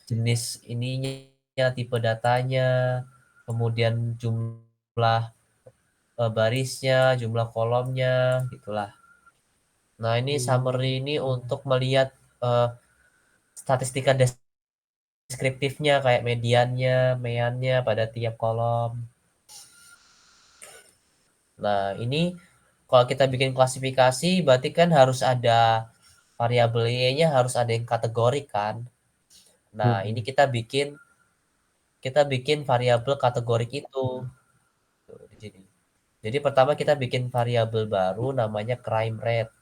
Speaker 1: jenis ininya, tipe datanya, kemudian jumlah barisnya, jumlah kolomnya, gitulah. Nah, ini summary ini untuk melihat eh, statistika deskriptifnya kayak mediannya, meannya pada tiap kolom. Nah, ini kalau kita bikin klasifikasi berarti kan harus ada variabel Y-nya, harus ada yang kategori kan. Nah, ini kita bikin variabel kategorik itu. Tuh, di sini. Jadi pertama kita bikin variabel baru namanya crime rate.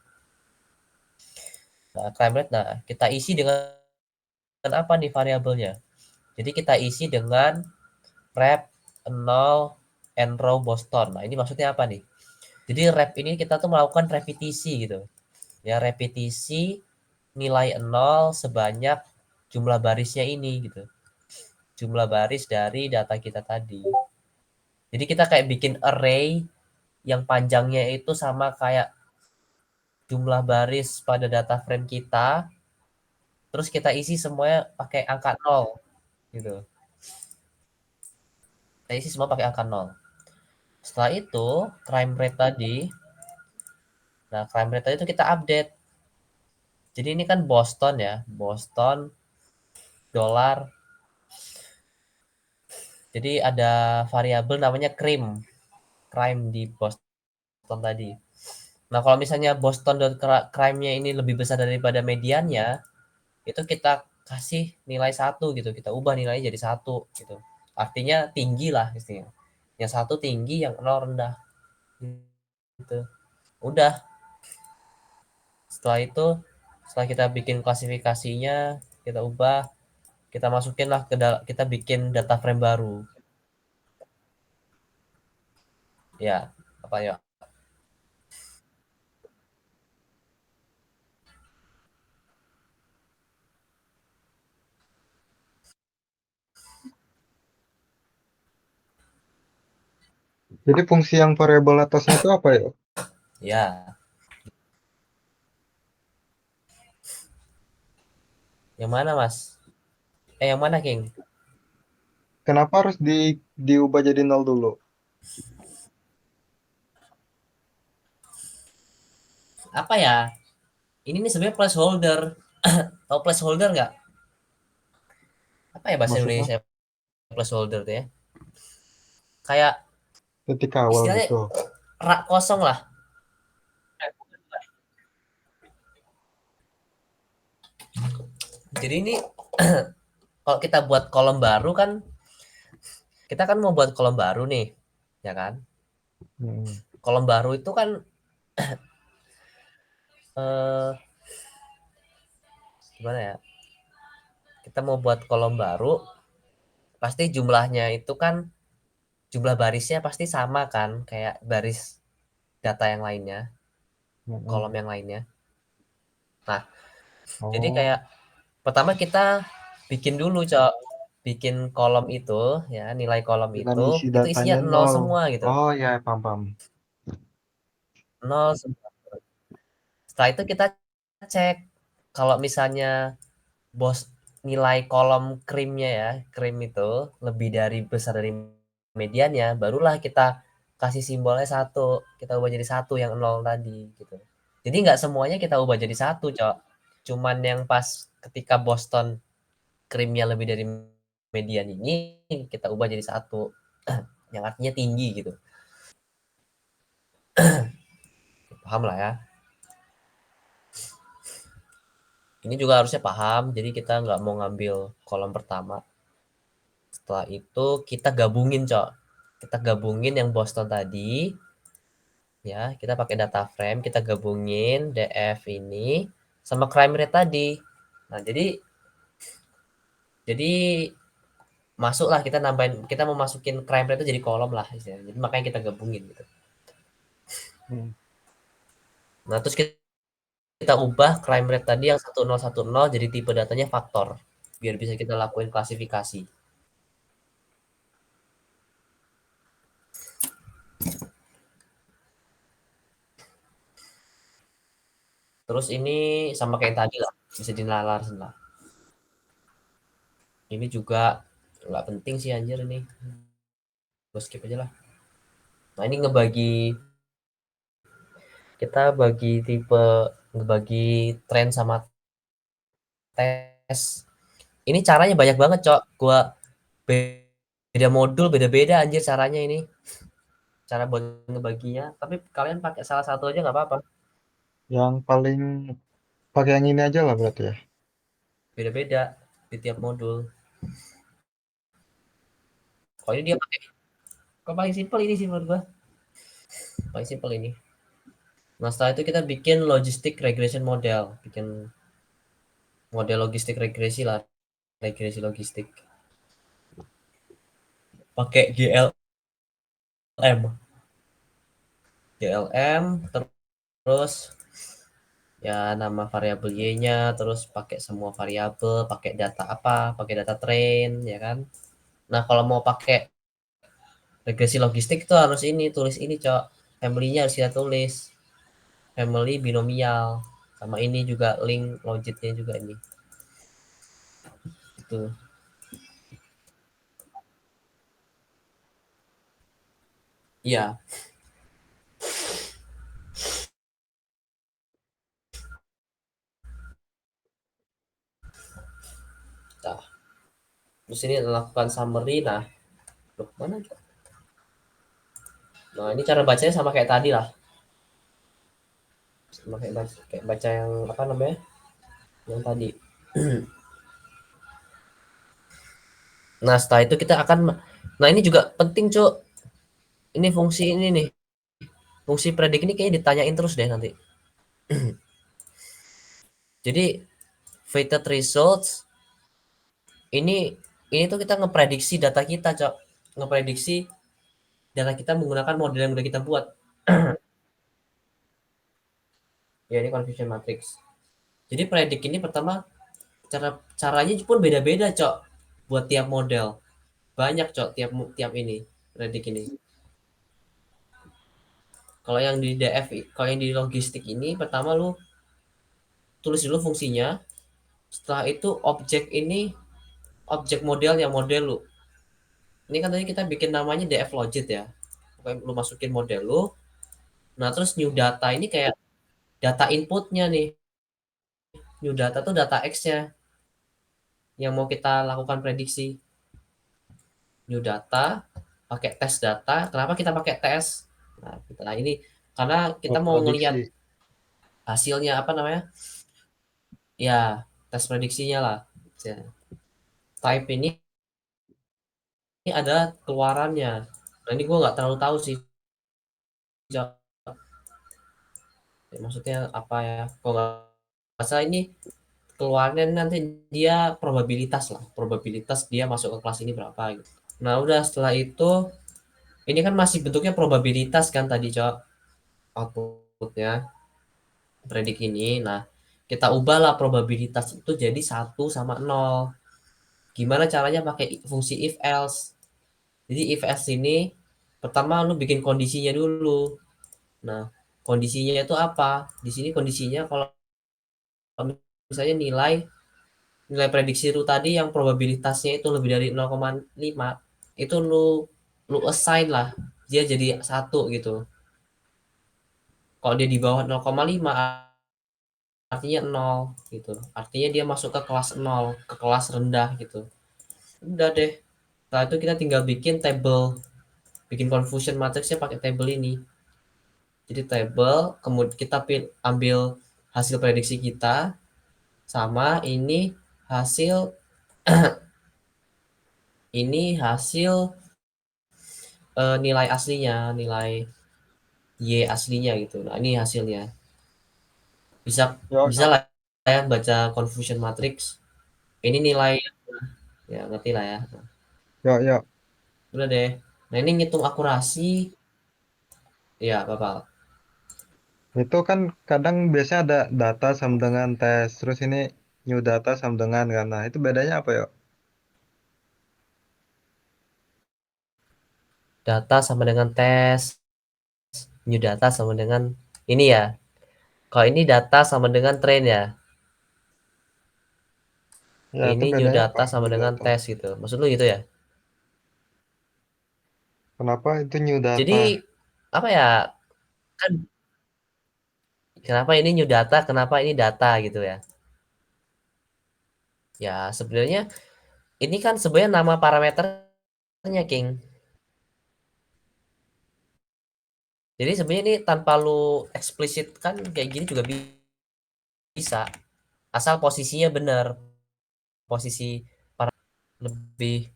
Speaker 1: Nah, crime rate, nah kita isi dengan apa nih variabelnya? Jadi kita isi dengan rep 0 and row Boston. Nah, ini maksudnya apa nih? Jadi rep ini kita tuh melakukan repetisi gitu. Ya, repetisi nilai 0 sebanyak jumlah barisnya ini gitu. Jumlah baris dari data kita tadi. Jadi kita kayak bikin array yang panjangnya itu sama kayak jumlah baris pada data frame kita, terus kita isi semuanya pakai angka 0 gitu. Kita isi semua pakai angka 0. Setelah itu crime rate tadi, nah crime rate tadi itu kita update. Jadi ini kan Boston ya, Boston dolar. Jadi ada variabel namanya crime di Boston tadi. Nah, kalau misalnya Boston crime-nya ini lebih besar daripada mediannya, itu kita kasih nilai 1 gitu, kita ubah nilainya jadi 1 gitu. Artinya tinggi lah istilahnya. Yang 1 tinggi, yang 0 rendah. Gitu. Udah. Setelah itu, setelah kita bikin klasifikasinya, kita ubah, kita masukin lah kita bikin data frame baru. Ya, apa ya?
Speaker 2: Jadi fungsi yang variabel atasnya itu apa ya?
Speaker 1: Ya. Yang mana, Mas? Yang mana, King?
Speaker 2: Kenapa harus diubah jadi 0 dulu?
Speaker 1: Apa ya? Ini nih sebenarnya placeholder. Tahu placeholder nggak? Apa ya bahasa
Speaker 2: Maksudnya
Speaker 1: Indonesia placeholder tuh ya? Kayak
Speaker 2: titik awal
Speaker 1: istilahnya
Speaker 2: gitu.
Speaker 1: rak kosong lah. Jadi ini kalau kita buat kolom baru kan, kita kan mau buat kolom baru nih, ya kan? Kolom baru itu kan eh, gimana ya? Kita mau buat kolom baru, pasti jumlahnya itu kan jumlah barisnya pasti sama kan, kayak baris data yang lainnya, kolom yang lainnya. Nah, jadi
Speaker 2: Oh,
Speaker 1: kayak pertama kita bikin dulu, Cok. Bikin kolom itu, ya, nilai kolom
Speaker 2: dengan
Speaker 1: itu
Speaker 2: isi
Speaker 1: isinya
Speaker 2: datanya
Speaker 1: 0
Speaker 2: 0.
Speaker 1: semua gitu.
Speaker 2: Oh ya, paham.
Speaker 1: 0 semua. Setelah itu kita cek kalau misalnya bos nilai kolom krimnya ya, krim itu lebih dari besar dari mediannya, barulah kita kasih simbolnya 1, kita ubah jadi 1 yang 0 tadi gitu. Jadi nggak semuanya kita ubah jadi 1, Cok. Cuman yang pas ketika Boston krimnya lebih dari median ini kita ubah jadi 1 yang artinya tinggi gitu. Paham lah ya. Ini juga harusnya paham, jadi kita nggak mau ngambil kolom pertama. Setelah itu kita gabungin, Cok. Kita gabungin yang Boston tadi, ya, kita pakai data frame, kita gabungin DF ini sama crime rate tadi. Nah, jadi masuklah kita nambahin, kita mau masukin crime rate itu jadi kolom lah istilahnya. Jadi makanya kita gabungin gitu. Nah, terus kita ubah crime rate tadi yang 1010 jadi tipe datanya faktor biar bisa kita lakuin klasifikasi. Terus ini sama kayak tadi lah, bisa dinalarasin lah. Ini juga nggak penting sih anjir ini. Gue skip aja lah. Nah, ini kita bagi tipe, ngebagi tren sama tes. Ini caranya banyak banget, Cok. Gua beda modul, beda-beda anjir caranya ini. Cara buat ngebaginya. Tapi kalian pakai salah satu aja nggak apa-apa.
Speaker 2: Yang paling pakai yang ini aja lah berarti ya.
Speaker 1: Beda-beda di tiap modul. Kok ini dia pakai, kok paling simpel ini sih menurut gua. Paling simpel ini. Nah, setelah itu kita bikin logistic regression model. Bikin model logistik regresi lah. Regresi logistik. Pakai GLM terus ya nama variabel y-nya, terus pakai semua variabel, pakai data apa, pakai data train ya kan. Nah, kalau mau pakai regresi logistik itu harus ini, tulis ini, Cok. Family-nya harus kita tulis. Family binomial. Sama ini juga link logitnya juga ini. Itu. Iya. Nah, terus ini lakukan summary. Nah, loh, mana? Nah, ini cara bacanya sama kayak tadi lah. Sama kayak baca yang apa namanya? Yang tadi. Nah, setelah itu kita akan, nah ini juga penting, Cuk. Ini fungsi ini nih. Fungsi predik ini kayaknya ditanyain terus deh nanti. Jadi weighted results ini tuh kita ngeprediksi data kita, Cok. Ngeprediksi data kita menggunakan model yang udah kita buat. Ya, ini confusion matrix. Jadi predik ini pertama caranya pun beda-beda, Cok. Buat tiap model. Banyak, Cok, tiap ini predik ini. Kalau yang di DF, kalau yang di logistik ini pertama lu tulis dulu fungsinya. Setelah itu objek model yang model lu. Ini kan tadi kita bikin namanya DF logit ya. Pokoknya lu masukin model lu. Nah, terus new data ini kayak data inputnya nih. New data tuh data X-nya yang mau kita lakukan prediksi. New data pakai tes data. Kenapa kita pakai tes? Nah, ini karena kita mau ngelihat
Speaker 2: Prediksi.
Speaker 1: hasilnya apa namanya? Ya, tes prediksinya lah. Ya. Type ini ada keluarannya. Nah, ini gue nggak terlalu tahu sih. Maksudnya apa ya? Kalau nggak salah ini keluarnya nanti dia probabilitas lah. Probabilitas dia masuk ke kelas ini berapa gitu. Nah, udah setelah itu ini kan masih bentuknya probabilitas kan tadi, Cok. Outputnya predik ini. Nah, kita ubahlah probabilitas itu jadi 1 sama 0. Gimana caranya pakai fungsi if else. Jadi if else ini pertama lu bikin kondisinya dulu. Nah, kondisinya itu apa. Di sini kondisinya kalau misalnya nilai prediksi lu tadi yang probabilitasnya itu lebih dari 0,5, itu lu assign lah dia jadi 1 gitu. Kalau dia di bawah 0,5 artinya 0 gitu. Artinya dia masuk ke kelas 0, ke kelas rendah gitu. Udah deh. Setelah itu kita tinggal bikin bikin confusion matrixnya pakai table ini. Jadi table, kemudian kita ambil hasil prediksi kita sama ini hasil nilai aslinya, nilai Y aslinya gitu. Nah, ini hasilnya. Bisa
Speaker 2: Yo,
Speaker 1: bisa
Speaker 2: yo,
Speaker 1: lah ya baca confusion matrix. Ini nilai ya ngerti lah ya.
Speaker 2: yo, yo.
Speaker 1: Udah deh. Nah, ini ngitung akurasi ya, Bapak.
Speaker 2: Itu kan kadang biasanya ada data sama dengan tes. Terus ini new data sama dengan kan. Nah, itu bedanya apa ya?
Speaker 1: Data sama dengan tes, new data sama dengan ini ya. Kalau ini data sama dengan train ya.
Speaker 2: Ya, itu
Speaker 1: Ini new
Speaker 2: bedanya apa?
Speaker 1: data sama
Speaker 2: New
Speaker 1: dengan
Speaker 2: data.
Speaker 1: tes gitu. Maksud lu gitu ya?
Speaker 2: Kenapa itu new data?
Speaker 1: Jadi apa ya? Kan kenapa ini new data, kenapa ini data gitu ya? Ya, sebenarnya ini kan sebenarnya nama parameternya, King. Jadi sebenarnya ini tanpa lu eksplisit kan kayak gini juga bisa. Asal posisinya benar. Posisi lebih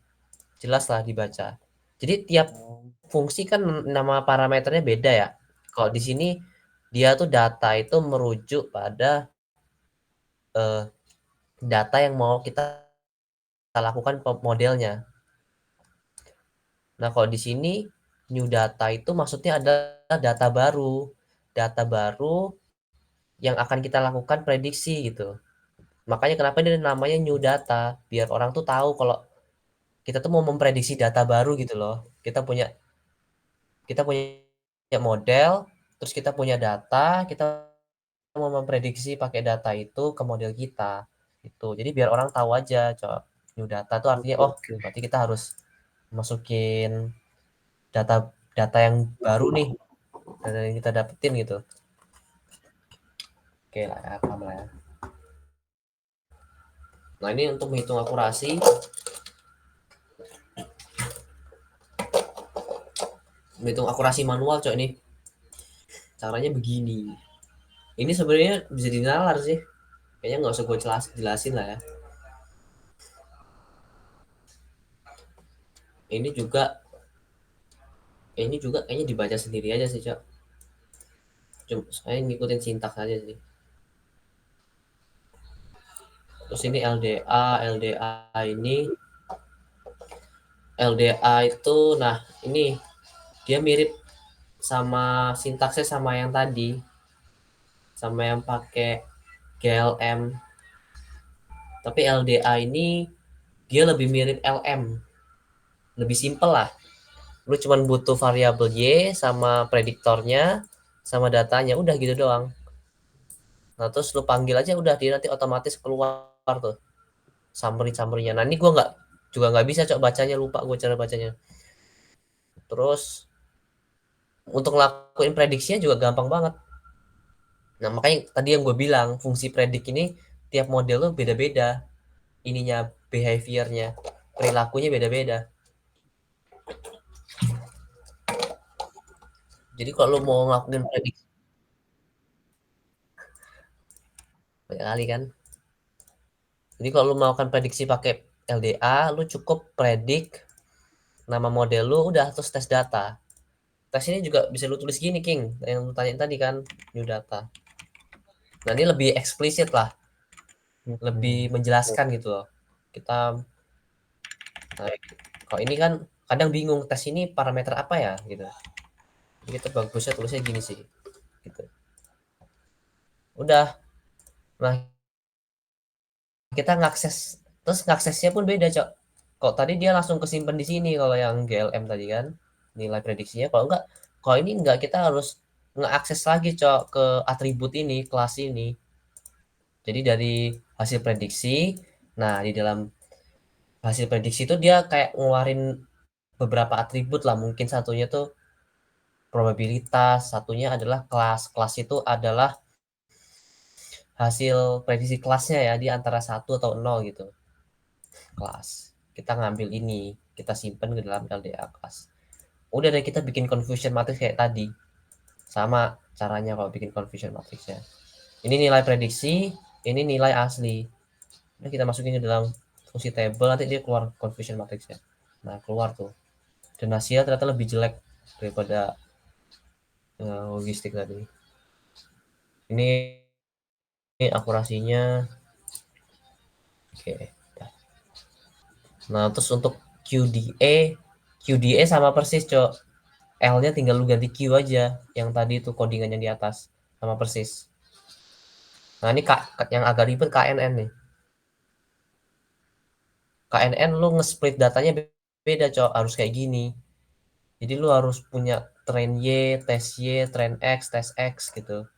Speaker 1: jelas lah dibaca. Jadi tiap
Speaker 2: Oh,
Speaker 1: fungsi kan nama parameternya beda ya. Kalau di sini dia tuh data itu merujuk pada eh, data yang mau kita lakukan modelnya. Nah, kalau di sini new data itu maksudnya adalah data baru. Data baru yang akan kita lakukan prediksi gitu. Makanya kenapa ini namanya new data, biar orang tuh tahu kalau kita tuh mau memprediksi data baru gitu loh. Kita punya model, terus kita punya data, kita mau memprediksi pakai data itu ke model kita. Itu. Jadi biar orang tahu aja, Cok. New data tuh artinya
Speaker 2: oke,
Speaker 1: oh,
Speaker 2: oke.
Speaker 1: berarti kita harus masukin data data yang baru nih, data yang kita dapetin gitu. Oke lah ya, paham lah ya. Nah, ini untuk menghitung akurasi, manual, Cok, ini. Caranya begini. Ini sebenarnya bisa dinalar sih. Kayaknya nggak usah gue jelasin lah ya. Ini juga kayaknya dibaca sendiri aja sih, Cok. Cuma saya ngikutin sintaks aja sih. Terus ini LDA itu, nah ini dia mirip sama sintaksnya sama yang tadi, sama yang pakai GLM. Tapi LDA ini dia lebih mirip LM, lebih simpel lah. Lu cuman butuh variabel Y sama prediktornya sama datanya, udah gitu doang. Nah, terus lu panggil aja udah, dia nanti otomatis keluar tuh summary-nya. Nah, ini gue nggak bisa coba bacanya, lupa gue cara bacanya. Terus untuk ngelakuin prediksinya juga gampang banget. Nah, makanya tadi yang gue bilang fungsi predik ini tiap model tuh beda-beda. Ininya behaviornya, perilakunya beda-beda. Jadi kalau lu mau ngelakuin prediksi banyak kali kan. Jadi kalau lu melakukan prediksi pakai LDA, lu cukup predik nama model lu udah, terus tes data. Tes ini juga bisa lu tulis gini, King, yang lu tanyain tadi kan, new data. Nah, ini lebih eksplisit lah, lebih menjelaskan gitu loh. Kita nah, kalau ini kan kadang bingung tes ini parameter apa ya gitu. Jadi kita bagusnya tulisnya gini sih. Gitu. Udah. Nah, kita ngaksesnya pun beda, Cok. Kok tadi dia langsung kesimpan di sini kalau yang GLM tadi kan nilai prediksinya. Kalau ini enggak, kita harus ngeakses lagi Cok ke atribut ini, kelas ini. Jadi dari hasil prediksi, nah di dalam hasil prediksi itu dia kayak ngeluarin beberapa atribut lah, mungkin satunya tuh probabilitas, satunya adalah kelas. Kelas itu adalah hasil prediksi kelasnya ya, di antara 1 atau 0 gitu. Kelas. Kita ngambil ini, kita simpen ke dalam LDA kelas. Udah deh kita bikin confusion matrix kayak tadi. Sama caranya kalau bikin confusion matrixnya. Ini nilai prediksi, ini nilai asli. Udah kita masukin ke dalam fungsi table, nanti dia keluar confusion matrixnya. Nah, keluar tuh. Dan hasilnya ternyata lebih jelek daripada logistik tadi. Ini akurasinya oke. Nah, terus untuk QDA sama persis, Cok. L-nya tinggal lu ganti Q aja, yang tadi itu codingannya di atas sama persis. Nah, ini yang agak ribet KNN nih. KNN lu nge-split datanya beda, Cok. Harus kayak gini. Jadi lu harus punya train Y, train X, tes X gitu.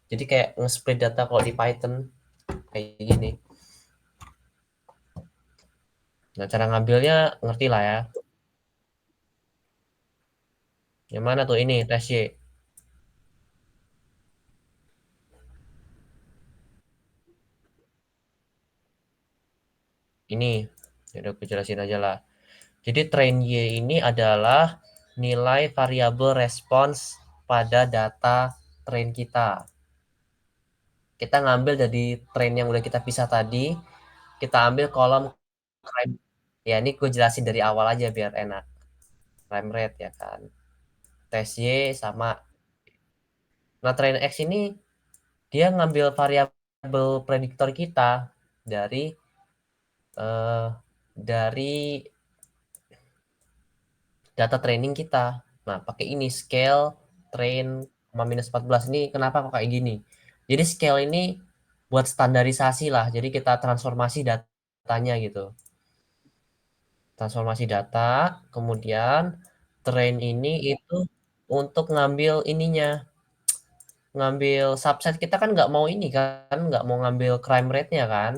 Speaker 1: Jadi kayak nge-split data kalau di Python kayak gini. Nah, cara ngambilnya ngerti lah ya. Yang mana tuh ini tes Y? Ini. Ya udah aku jelasin aja lah. Jadi train Y ini adalah nilai variabel respons pada data train kita. Kita ngambil dari train yang udah kita pisah tadi, kita ambil kolom crime. Ya ini gue jelasin dari awal aja biar enak. Crime rate ya kan. Tes Y sama. Nah train X ini dia ngambil variabel prediktor kita dari eh, dari data training kita. Nah, pakai ini scale train minus 14 ini kenapa kok kayak gini? Jadi scale ini buat standarisasi lah. Jadi kita transformasi datanya gitu. Transformasi data, kemudian train ini itu untuk ngambil ininya, ngambil subset kita kan nggak mau ini kan, nggak mau ngambil crime rate-nya kan,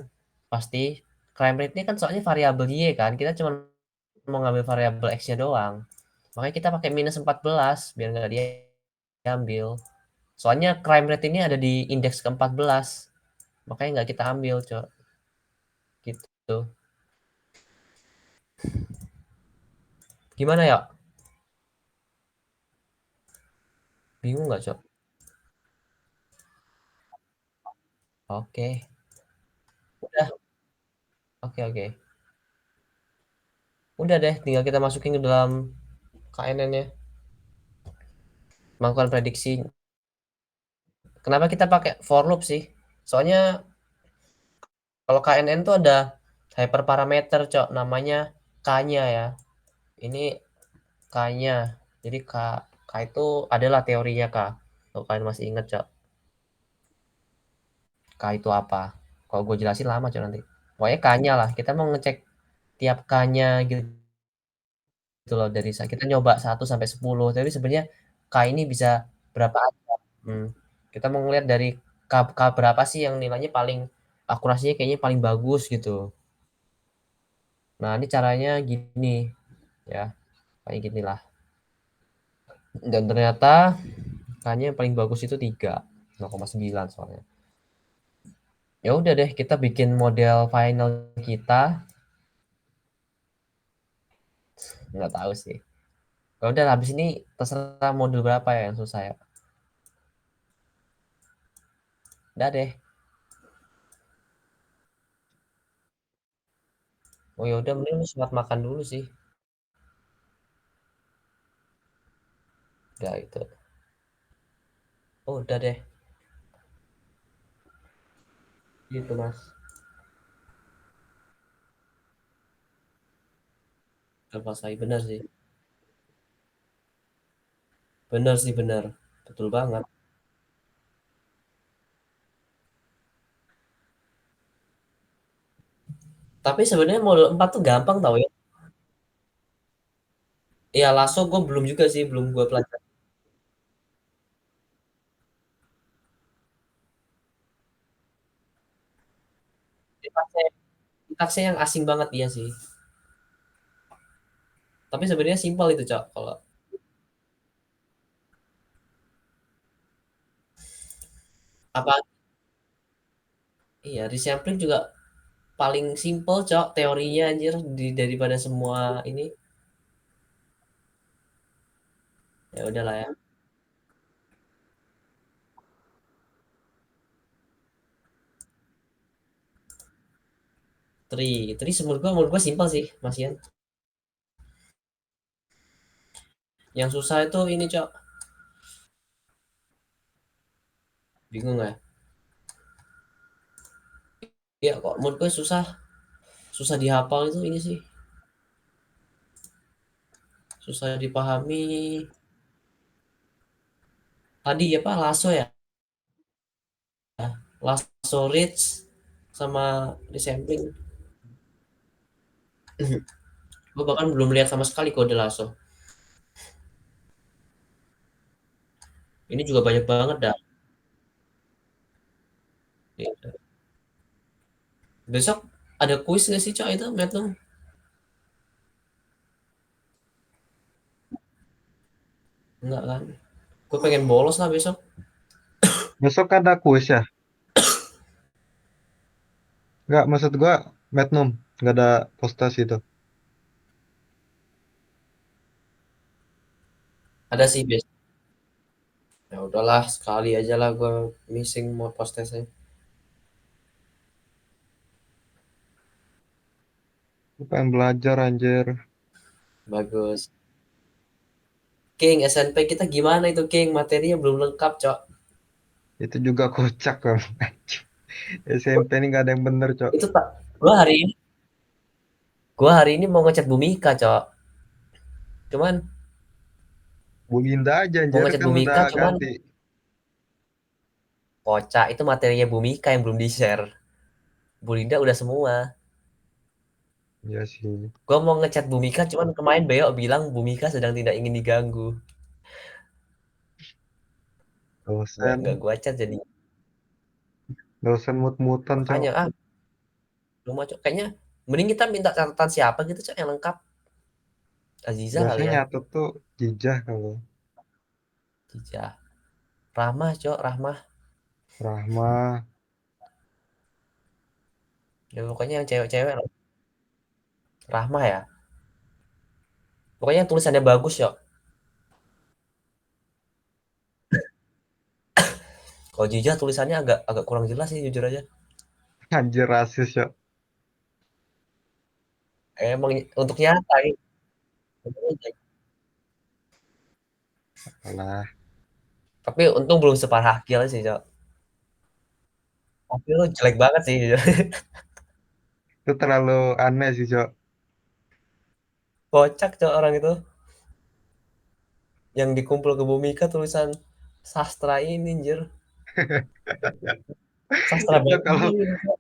Speaker 1: pasti crime rate ini kan soalnya variabel Y kan, kita cuma mau ngambil variabel X-nya doang. Makanya kita pakai minus 14 biar nggak diambil. Soalnya crime rate ini ada di indeks ke-14. Makanya nggak kita ambil, Cok. Gitu. Gimana ya? Bingung nggak, Cok? Oke. Udah. Oke. Udah deh, tinggal kita masukin ke dalam KNN-nya. Melakukan prediksi. Kenapa kita pakai for loop sih? Soalnya kalau KNN tuh ada hyperparameter, Cok. Namanya K-nya ya. Ini K-nya. Jadi K itu adalah teorinya K. Kalau kalian masih ingat, Cok. K itu apa? Kalau gue jelasin lama, Cok, nanti. Pokoknya K-nya lah. Kita mau ngecek tiap K-nya gitu loh. Dari kita nyoba 1 sampai 10. Tapi sebenarnya K ini bisa berapa aja. Kita mau ngeliat dari K berapa sih yang nilainya paling akurasinya kayaknya paling bagus gitu. Nah, ini caranya gini ya. Kayak gini lah. Dan ternyata K-nya yang paling bagus itu 3, 0,9 soalnya. Ya udah deh, kita bikin model final kita. Nggak tahu sih. Ya udah habis ini terserah model berapa ya yang susah ya. Udah deh. Oh ya udah mending lu semat makan dulu sih. Udah itu. Oh, udah deh. Gitu, Mas. Selesai bener sih. Bener sih bener. Betul banget. Tapi sebenarnya model 4 tuh gampang tau ya. Ya Lasso gue belum juga sih, belum gue pelajari. sintaksnya yang asing banget iya sih. Tapi sebenarnya simpel itu, Cok, kalau apa iya, resampling juga paling simpel, Cok, teorinya anjir daripada semua ini. Ya udahlah ya. Tri menurut gua simpel sih, Mas Ian. Yang susah itu ini, Cok. Bingung ya? Iya kok menurut gue susah, susah dihafal itu ini sih, susah dipahami. Tadi apa Lasso ya? Lasso Ridge sama resampling. Gue bahkan belum lihat sama sekali kode Lasso. Ini juga banyak banget dah. Iya. Besok ada kuis nggak sih, Cok, itu Magnum? Enggak kan? Gue pengen bolos lah besok.
Speaker 2: Besok ada kuis ya? Nggak, maksud gua Magnum. Nggak ada postas itu.
Speaker 1: Ada sih besok. Ya udahlah, sekali aja lah gue missing mau post testnya.
Speaker 2: Gua pengen belajar anjir.
Speaker 1: Bagus. King, SNP kita gimana itu, King? Materinya belum lengkap, Cok.
Speaker 2: Itu juga kocak kan. SMP ini nggak ada yang bener, Cok.
Speaker 1: Itu tak. Gua hari ini mau ngechat Bumika, Cok. Cuman
Speaker 2: Bu Linda aja
Speaker 1: mau
Speaker 2: anjir,
Speaker 1: ngechat
Speaker 2: kan udah
Speaker 1: Bumika, cuman
Speaker 2: ganti.
Speaker 1: kocak itu materinya Bumika yang belum di-share. Bu Linda udah semua.
Speaker 2: Iya sih.
Speaker 1: Gua mau ngechat Bumika, cuman kemarin Beo bilang Bumika sedang tidak ingin diganggu. Nggak
Speaker 2: Dosen.
Speaker 1: gua chat jadi.
Speaker 2: Dosen mut-mutan, Cok.
Speaker 1: Makanya rumah Cok. Kayaknya mending kita minta catatan siapa gitu, Cok, yang lengkap. Aziza kali
Speaker 2: Biasanya
Speaker 1: ya.
Speaker 2: nyatet tuh Jijah kalau
Speaker 1: Tija. Rahmah, Cok, Rahmah.
Speaker 2: Rahma.
Speaker 1: Ya pokoknya yang cewek-cewek lah. Rahmah ya. Pokoknya yang tulisannya bagus, Cok. Kalau Jija tulisannya agak agak kurang jelas sih jujur aja.
Speaker 2: Anjir rasis, Cok.
Speaker 1: Emang untuk nyata ini.
Speaker 2: Alah,
Speaker 1: Tapi untung belum separah Akil sih, Cok. Akil lu jelek banget sih jujur.
Speaker 2: itu terlalu aneh sih, Cok.
Speaker 1: Kocak, Cok, orang itu. Yang dikumpul ke Bumika tulisan sastra ini, anjir. Sastra
Speaker 2: Itu
Speaker 1: banget
Speaker 2: kalau
Speaker 1: gitu, Cok.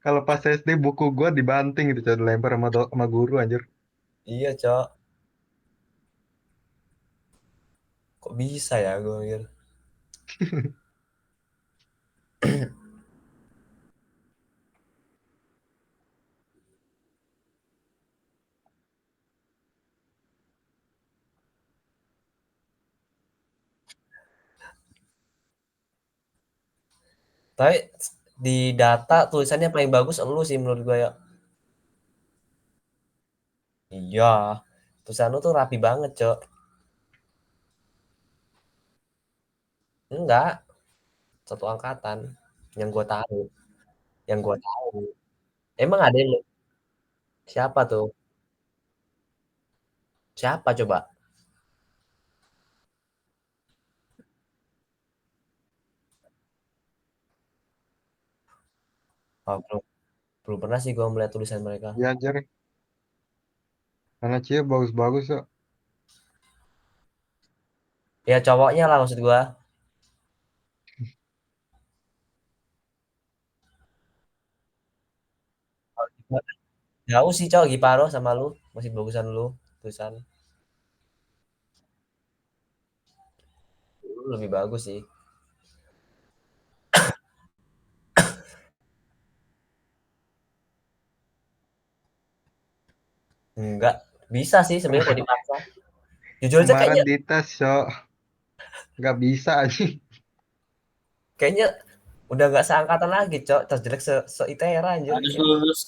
Speaker 2: kalau pas SD buku gua dibanting gitu, Cok, dilempar sama guru anjir.
Speaker 1: Iya, Cok. Kok bisa ya gue mikir. Tapi di data tulisannya paling bagus elu sih menurut gue ya. Iya. Tulisan lu tuh rapi banget, Cok. Enggak, satu angkatan. Yang gue tahu. Yang gue tahu. Emang ada yang siapa tuh? Siapa coba? Oh, belum pernah sih gue melihat tulisan mereka.
Speaker 2: Ya anjir, anak Cia bagus-bagus, Cok.
Speaker 1: Ya cowoknya lah maksud gue. Jauh sih, Cok, Giparo sama lu. Masih bagusan lu tulisan. Lu lebih bagus sih. Enggak, bisa sih sebenarnya kalau dipaksa. Jujur aja
Speaker 2: Kemarin
Speaker 1: kayaknya
Speaker 2: dites, Cok. Nggak bisa anjing.
Speaker 1: kayaknya udah nggak seangkatan lagi, Cok. Terjelek se-ITERA anjir
Speaker 3: Harus
Speaker 1: kayaknya.
Speaker 3: lulus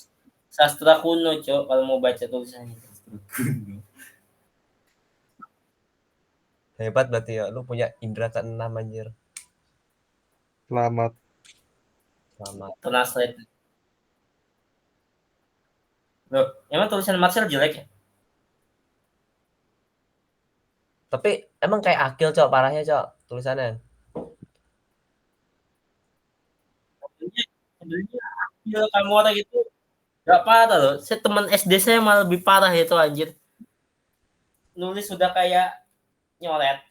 Speaker 3: sastra kuno, Cok, kalau mau baca tulisannya.
Speaker 1: Hebat berarti ya, lu punya indera keenam anjir.
Speaker 2: Selamat.
Speaker 1: Selamat.
Speaker 3: Translate. Loh, emang tulisan Marcel jelek ya?
Speaker 1: Tapi emang kayak Akil, Cok, parahnya, Cok, tulisannya.
Speaker 3: Sebenarnya ya, kamu orang itu gak parah loh. Saya teman SD saya malah lebih parah itu anjir. Nulis sudah kayak nyoret.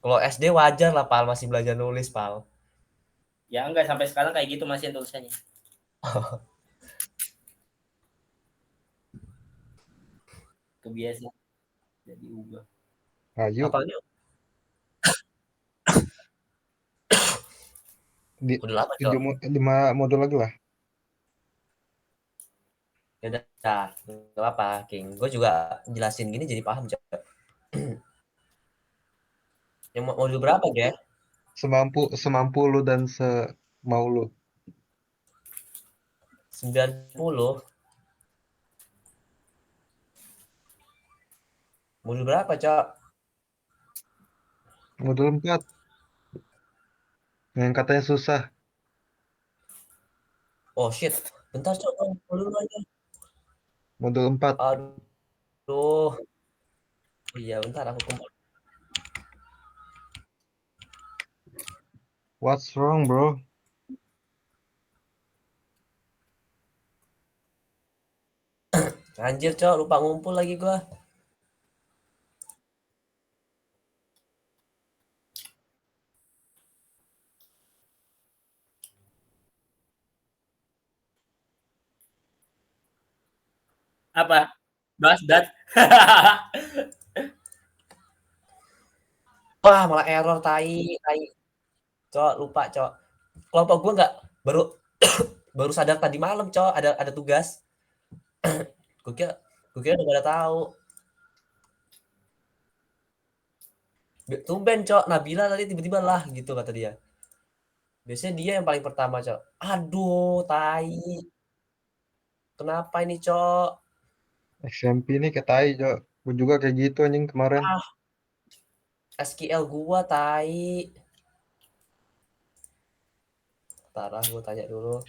Speaker 1: Kalau SD wajar lah, Pal, masih belajar nulis, Pal.
Speaker 3: Ya enggak sampai sekarang kayak gitu masih tulisannya. Kebiasaan jadi ubah.
Speaker 2: Ayo.
Speaker 1: Apalagi
Speaker 2: Di,
Speaker 1: udah lama, Cok.
Speaker 2: 5 modul lagi lah.
Speaker 1: Ya udah, nggak apa-apa, King. Gue juga jelasin gini jadi paham, Cok. Yang modul berapa, ya?
Speaker 2: Semampu lu dan semau lu.
Speaker 1: 90. Modul berapa, Cok?
Speaker 2: Modul 4 yang katanya susah.
Speaker 1: Oh, shit. Bentar, Cok. Modul aja.
Speaker 2: Modul 4.
Speaker 1: Aduh. Iya, bentar aku kumpul.
Speaker 2: What's wrong, bro?
Speaker 1: Anjir, Cok. Lupa ngumpul lagi gua.
Speaker 3: Apa? Basdat.
Speaker 1: Wah, malah error, tai. Cok, lupa, Cok. Kelompok gua nggak baru baru sadar tadi malam, Cok, ada tugas. Gua kira gua kira udah pada tahu. Tumben, Cok. Nabila tadi tiba-tiba lah gitu kata dia. Biasanya dia yang paling pertama, Cok. Aduh, tai. Kenapa ini, Cok?
Speaker 2: SMP ini kayak tai, Cok. Gue juga kayak gitu anjing kemarin.
Speaker 1: Ah, SQL gua tai. Entar gua tanya dulu.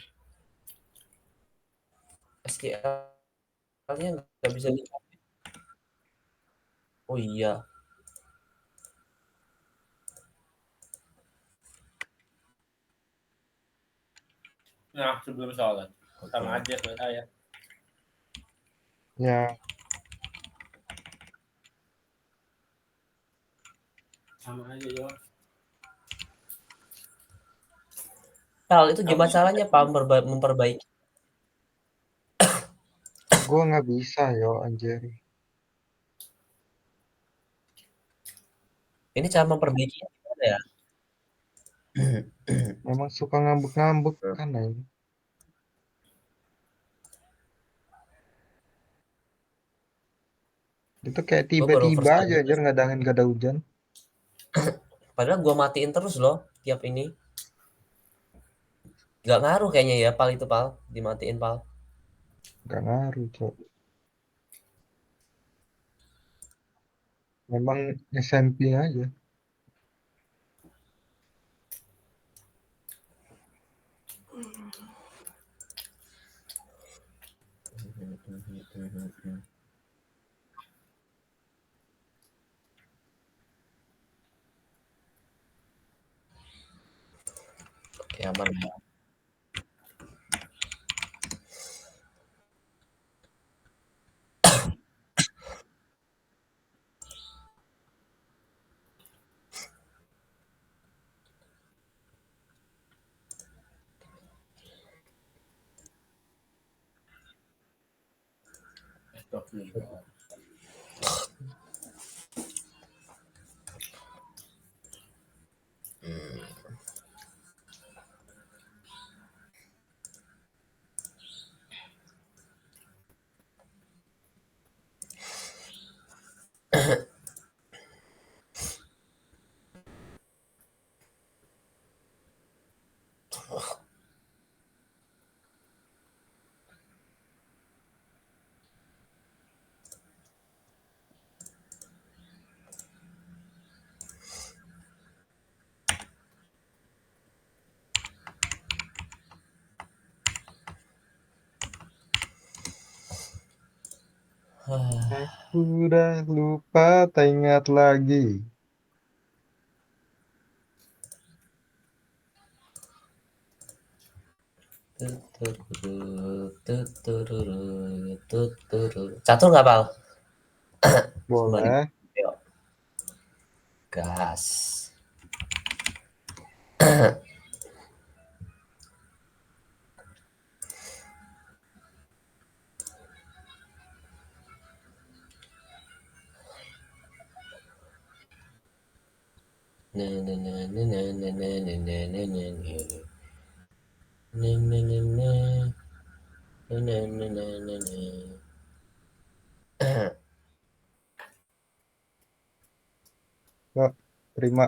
Speaker 1: SQL-nya nggak bisa di. Oh iya.
Speaker 3: Nah, sebelum sholat. Sama
Speaker 1: Oke.
Speaker 3: aja buat saya.
Speaker 2: Ya,
Speaker 3: Sama aja, yo.
Speaker 1: Tal, itu
Speaker 3: Kamu
Speaker 1: gimana caranya, Pak, memperbaiki?
Speaker 2: gue nggak bisa, yo, anjir.
Speaker 1: Ini cara memperbaikinya gimana ya?
Speaker 2: Memang suka ngambek-ngambek kan, anjing. Itu kayak
Speaker 1: Gua baru
Speaker 2: tiba-tiba
Speaker 1: first
Speaker 2: aja,
Speaker 1: time juga
Speaker 2: anjir,
Speaker 1: sih.
Speaker 2: nggak ada angin, nggak ada hujan.
Speaker 1: Padahal gua matiin terus loh tiap ini. Nggak ngaruh kayaknya ya, Pal, itu, Pal. Dimatiin, Pal.
Speaker 2: Nggak ngaruh, Cok. Memang SMP aja.
Speaker 1: Oke, aman ya.
Speaker 3: Astagfirullah.
Speaker 2: Aku udah lupa, tak ingat lagi.
Speaker 1: Catur nggak, Pal?
Speaker 2: Boleh.
Speaker 1: Yuk, gas.
Speaker 2: Kok terima.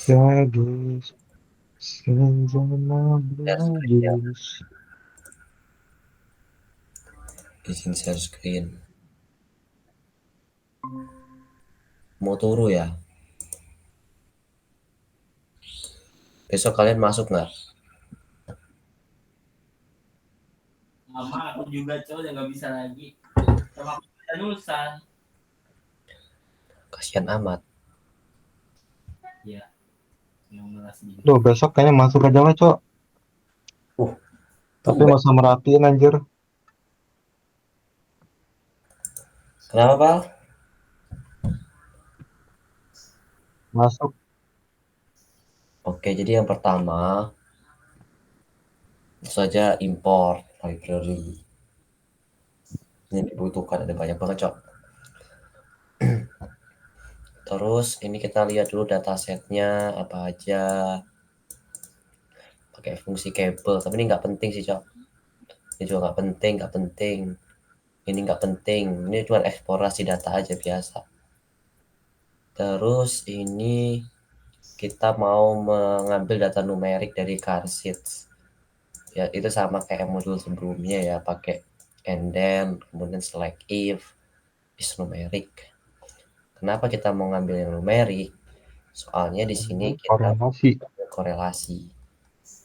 Speaker 2: Gadis, senjana bagus.
Speaker 1: Izin share screen. Mau turu ya? Besok kalian masuk nggak?
Speaker 3: Mama aku juga cowok yang nggak bisa lagi. Sama aku bisa nulisan.
Speaker 1: Kasihan amat.
Speaker 3: Ya, yang merasa gitu.
Speaker 2: Duh, besok kayaknya masuk aja lah, Cok. Tapi
Speaker 1: Tumben.
Speaker 2: nggak usah merhatiin, anjir.
Speaker 1: Kenapa, Pal?
Speaker 2: Masuk.
Speaker 1: Oke, jadi yang pertama Tentu saja import library. Ini dibutuhkan ada banyak banget, Cok. Terus ini kita lihat dulu datasetnya apa aja. Pakai fungsi kabel, tapi ini nggak penting sih, Cok. Ini juga nggak penting. Ini nggak penting. Ini cuma eksplorasi data aja biasa. Terus ini kita mau mengambil data numerik dari car sheets. Ya, itu sama kayak modul sebelumnya ya, pakai and then, kemudian select if, is numerik. Kenapa kita mau ngambil yang numerik? Soalnya di sini kita
Speaker 2: korelasi.
Speaker 1: korelasi.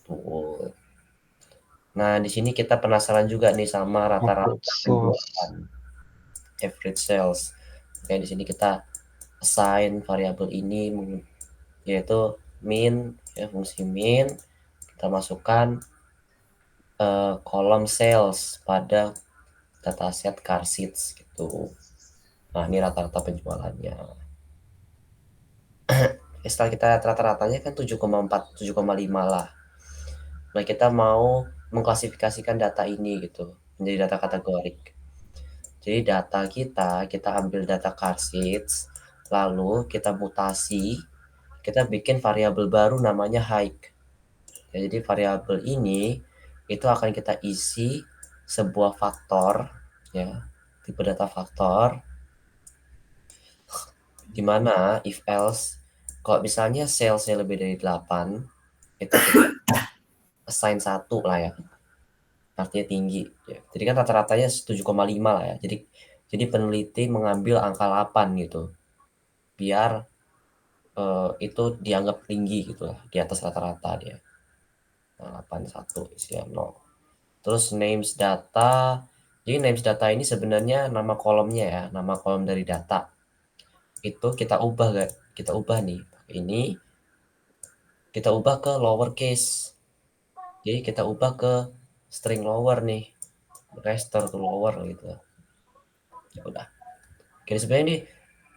Speaker 1: Tuh. Nah, di sini kita penasaran juga nih sama rata-rata penjualan, average sales. Oke, di sini kita assign variabel ini yaitu min, ya, fungsi min. Kita masukkan kolom sales pada dataset car seats gitu. Nah, ini rata-rata penjualannya. Setelah kita rata-ratanya kan 7,4, 7,5 lah. Nah, kita mau mengklasifikasikan data ini gitu menjadi data kategorik. Jadi data kita ambil data car seats, lalu kita mutasi, kita bikin variabel baru namanya hike. Ya, jadi variabel ini itu akan kita isi sebuah faktor, ya, tipe data faktor, di mana if else kalau misalnya salesnya lebih dari 8 itu kita assign 1 lah ya, artinya tinggi ya. Jadi kan rata-ratanya 7,5 lah ya, jadi peneliti mengambil angka 8 gitu biar itu dianggap tinggi gitu lah, di atas rata-rata dia. Nah, 81 isinya 0. Terus names data, jadi names data ini sebenarnya nama kolomnya ya, nama kolom dari data itu kita ubah gak? Kita ubah nih, ini kita ubah ke lowercase. Jadi kita ubah ke string lower nih, register to lower gitu. Ya udah. Oke, sebenarnya ini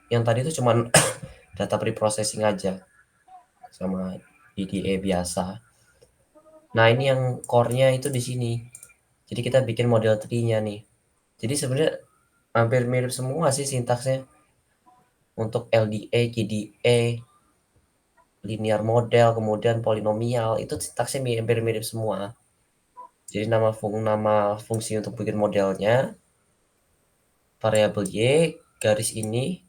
Speaker 1: yang tadi itu cuman data preprocessing aja sama DDA biasa. Nah, ini yang core-nya itu di sini. Jadi kita bikin model tree-nya nih. Jadi sebenarnya hampir mirip semua sih sintaksnya. Untuk LDA, KDA, linear model, kemudian polinomial, itu sintaksnya hampir mirip semua. Jadi nama fungsi untuk bikin modelnya variabel y, garis ini,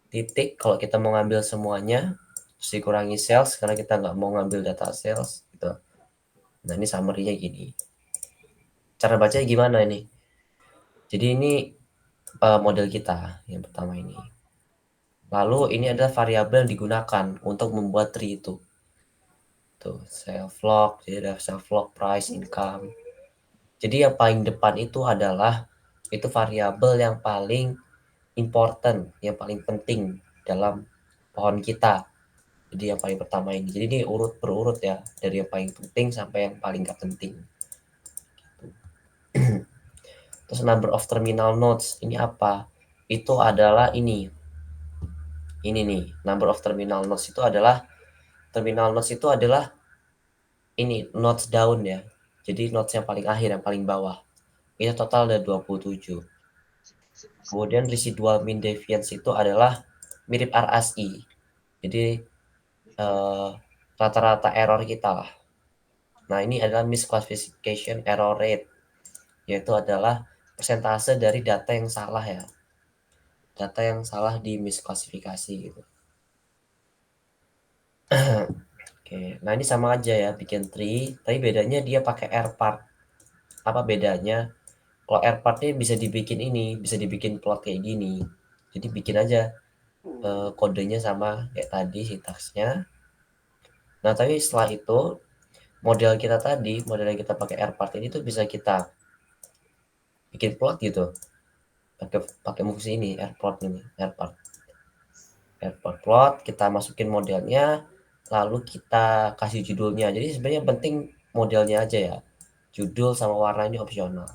Speaker 1: titik kalau kita mau ngambil semuanya, terus dikurangi sales karena kita nggak mau ngambil data sales gitu. Nah, ini summary-nya gini. Cara bacanya gimana ini? Jadi ini model kita yang pertama ini. Lalu ini adalah variabel yang digunakan untuk membuat tree itu. Tuh, self log, jadi ada self log price, income. Jadi yang paling depan itu adalah itu variabel yang paling important, yang paling penting dalam pohon kita. Jadi yang paling pertama ini. Jadi ini berurut ya, dari yang paling penting sampai yang paling gak penting. Terus number of terminal nodes ini apa? Itu adalah ini nih, number of terminal nodes itu adalah ini nodes down ya. Jadi nodes yang paling akhir, yang paling bawah. Itu total ada 27. Kemudian residual mean deviance itu adalah mirip RSI. Jadi rata-rata error kita lah. Nah, ini adalah misclassification error rate, yaitu adalah persentase dari data yang salah ya. Data yang salah di misklasifikasi gitu. Oke, nah ini sama aja ya bikin tree, tapi bedanya dia pakai rpart. Apa bedanya? Kalau rpart ini bisa dibikin plot kayak gini. Jadi bikin aja kodenya sama kayak tadi sintaksnya. Nah, tapi setelah itu model yang kita pakai rpart ini tuh bisa kita bikin plot gitu. Pakai fungsi ini rpart plot, kita masukin modelnya, lalu kita kasih judulnya. Jadi sebenarnya yang penting modelnya aja ya, judul sama warna ini opsional,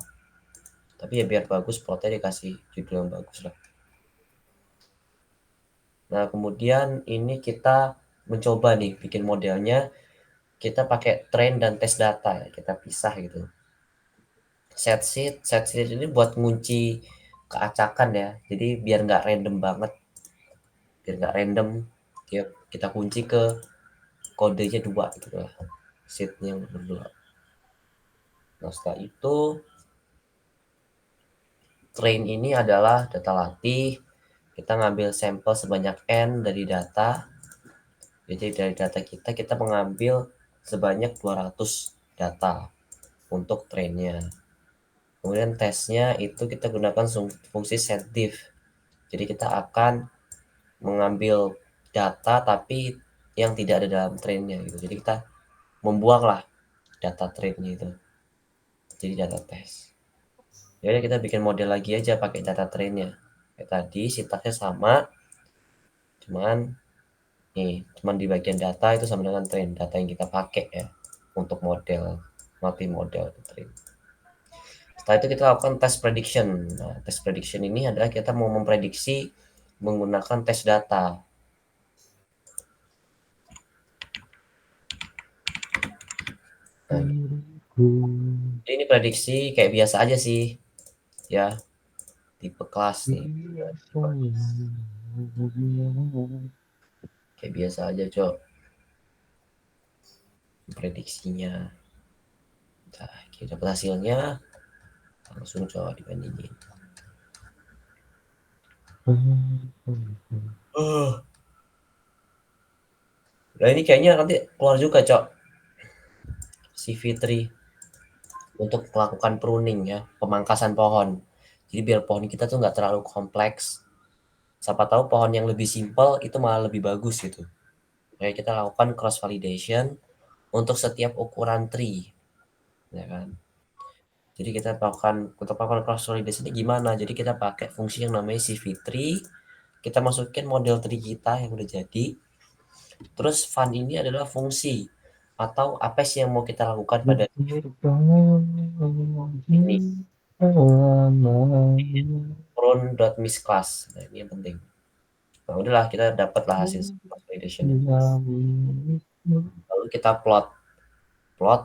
Speaker 1: tapi ya biar bagus plotnya dikasih judul yang bagus lah. Nah, kemudian ini kita mencoba nih bikin modelnya kita pakai train dan test data ya, kita pisah gitu. Set sheet ini buat ngunci keacakan ya. Jadi biar nggak random banget, ya, kita kunci ke kodenya 2 gitu lah. Sheetnya berdua. Nah, setelah itu train ini adalah data latih. Kita ngambil sampel sebanyak N dari data. Jadi dari data kita mengambil sebanyak 200 data untuk trainnya. Kemudian tesnya itu kita gunakan fungsi setdiff. Jadi kita akan mengambil data tapi yang tidak ada dalam trainnya gitu. Jadi kita membuanglah data trainnya itu. Jadi data tes. Jadi kita bikin model lagi aja pakai data trainnya. Kayak tadi sintaksnya sama, cuman di bagian data itu sama dengan train, data yang kita pakai ya untuk model, multi model train. Setelah itu kita lakukan test prediction. Nah, test prediction ini adalah kita mau memprediksi menggunakan test data. Nah, ini prediksi kayak biasa aja sih, ya, tipe kelas nih. Kayak biasa aja, Cok. Prediksinya. Nah, kita dapat hasilnya, langsung coba dibandingin. Nah, ini kayaknya nanti keluar juga, Cok, CV3 untuk melakukan pruning ya, pemangkasan pohon. Jadi biar pohon kita tuh nggak terlalu kompleks. Siapa tahu pohon yang lebih simpel itu malah lebih bagus gitu. Kayak kita lakukan cross validation untuk setiap ukuran tree, ya kan. Jadi kita untuk melakukan cross validation ini gimana? Jadi kita pakai fungsi yang namanya CV3, kita masukin model tree kita yang udah jadi. Terus fun ini adalah fungsi atau apa sih yang mau kita lakukan pada ini prune.misclass. Nah, ini yang penting. Nah, udahlah kita dapatlah hasil validation. Lalu kita plot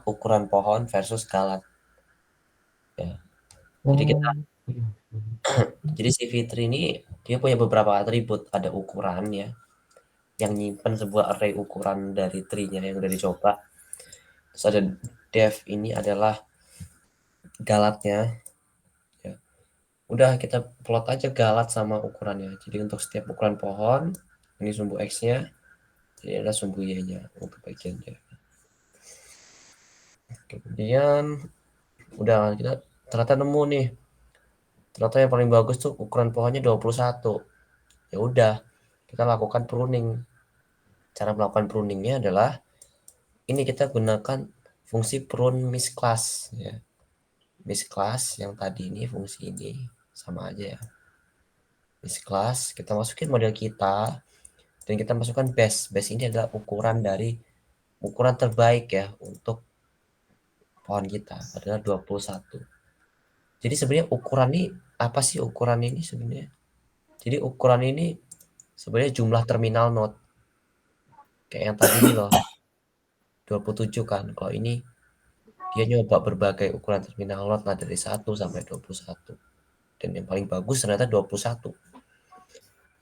Speaker 1: ukuran pohon versus galat. Ya. Jadi CV3 ini dia punya beberapa atribut, ada ukuran ya, yang nyimpen sebuah array ukuran dari tree-nya yang udah dicoba. Terus ada def, ini adalah galatnya. Ya. Udah kita plot aja galat sama ukurannya. Jadi untuk setiap ukuran pohon, ini sumbu X-nya, jadi ada sumbu Y-nya untuk bagian def. Kemudian udah kita ternyata nemu nih. Ternyata yang paling bagus tuh ukuran pohonnya 21. Ya udah, kita lakukan pruning. Cara melakukan pruningnya adalah ini kita gunakan fungsi prune misclass ya. Misclass yang tadi ini fungsi ini sama aja ya. Misclass kita masukin model kita dan kita masukkan base. Base ini adalah ukuran terbaik ya untuk pohon kita adalah 21. Jadi sebenarnya ukuran ini apa sih ukuran ini sebenarnya? Jadi ukuran ini sebenarnya jumlah terminal node. Kayak yang tadi ini loh. 27 kan. Kalau ini dia nyoba berbagai ukuran terminal node lah dari 1 sampai 21. Dan yang paling bagus ternyata 21.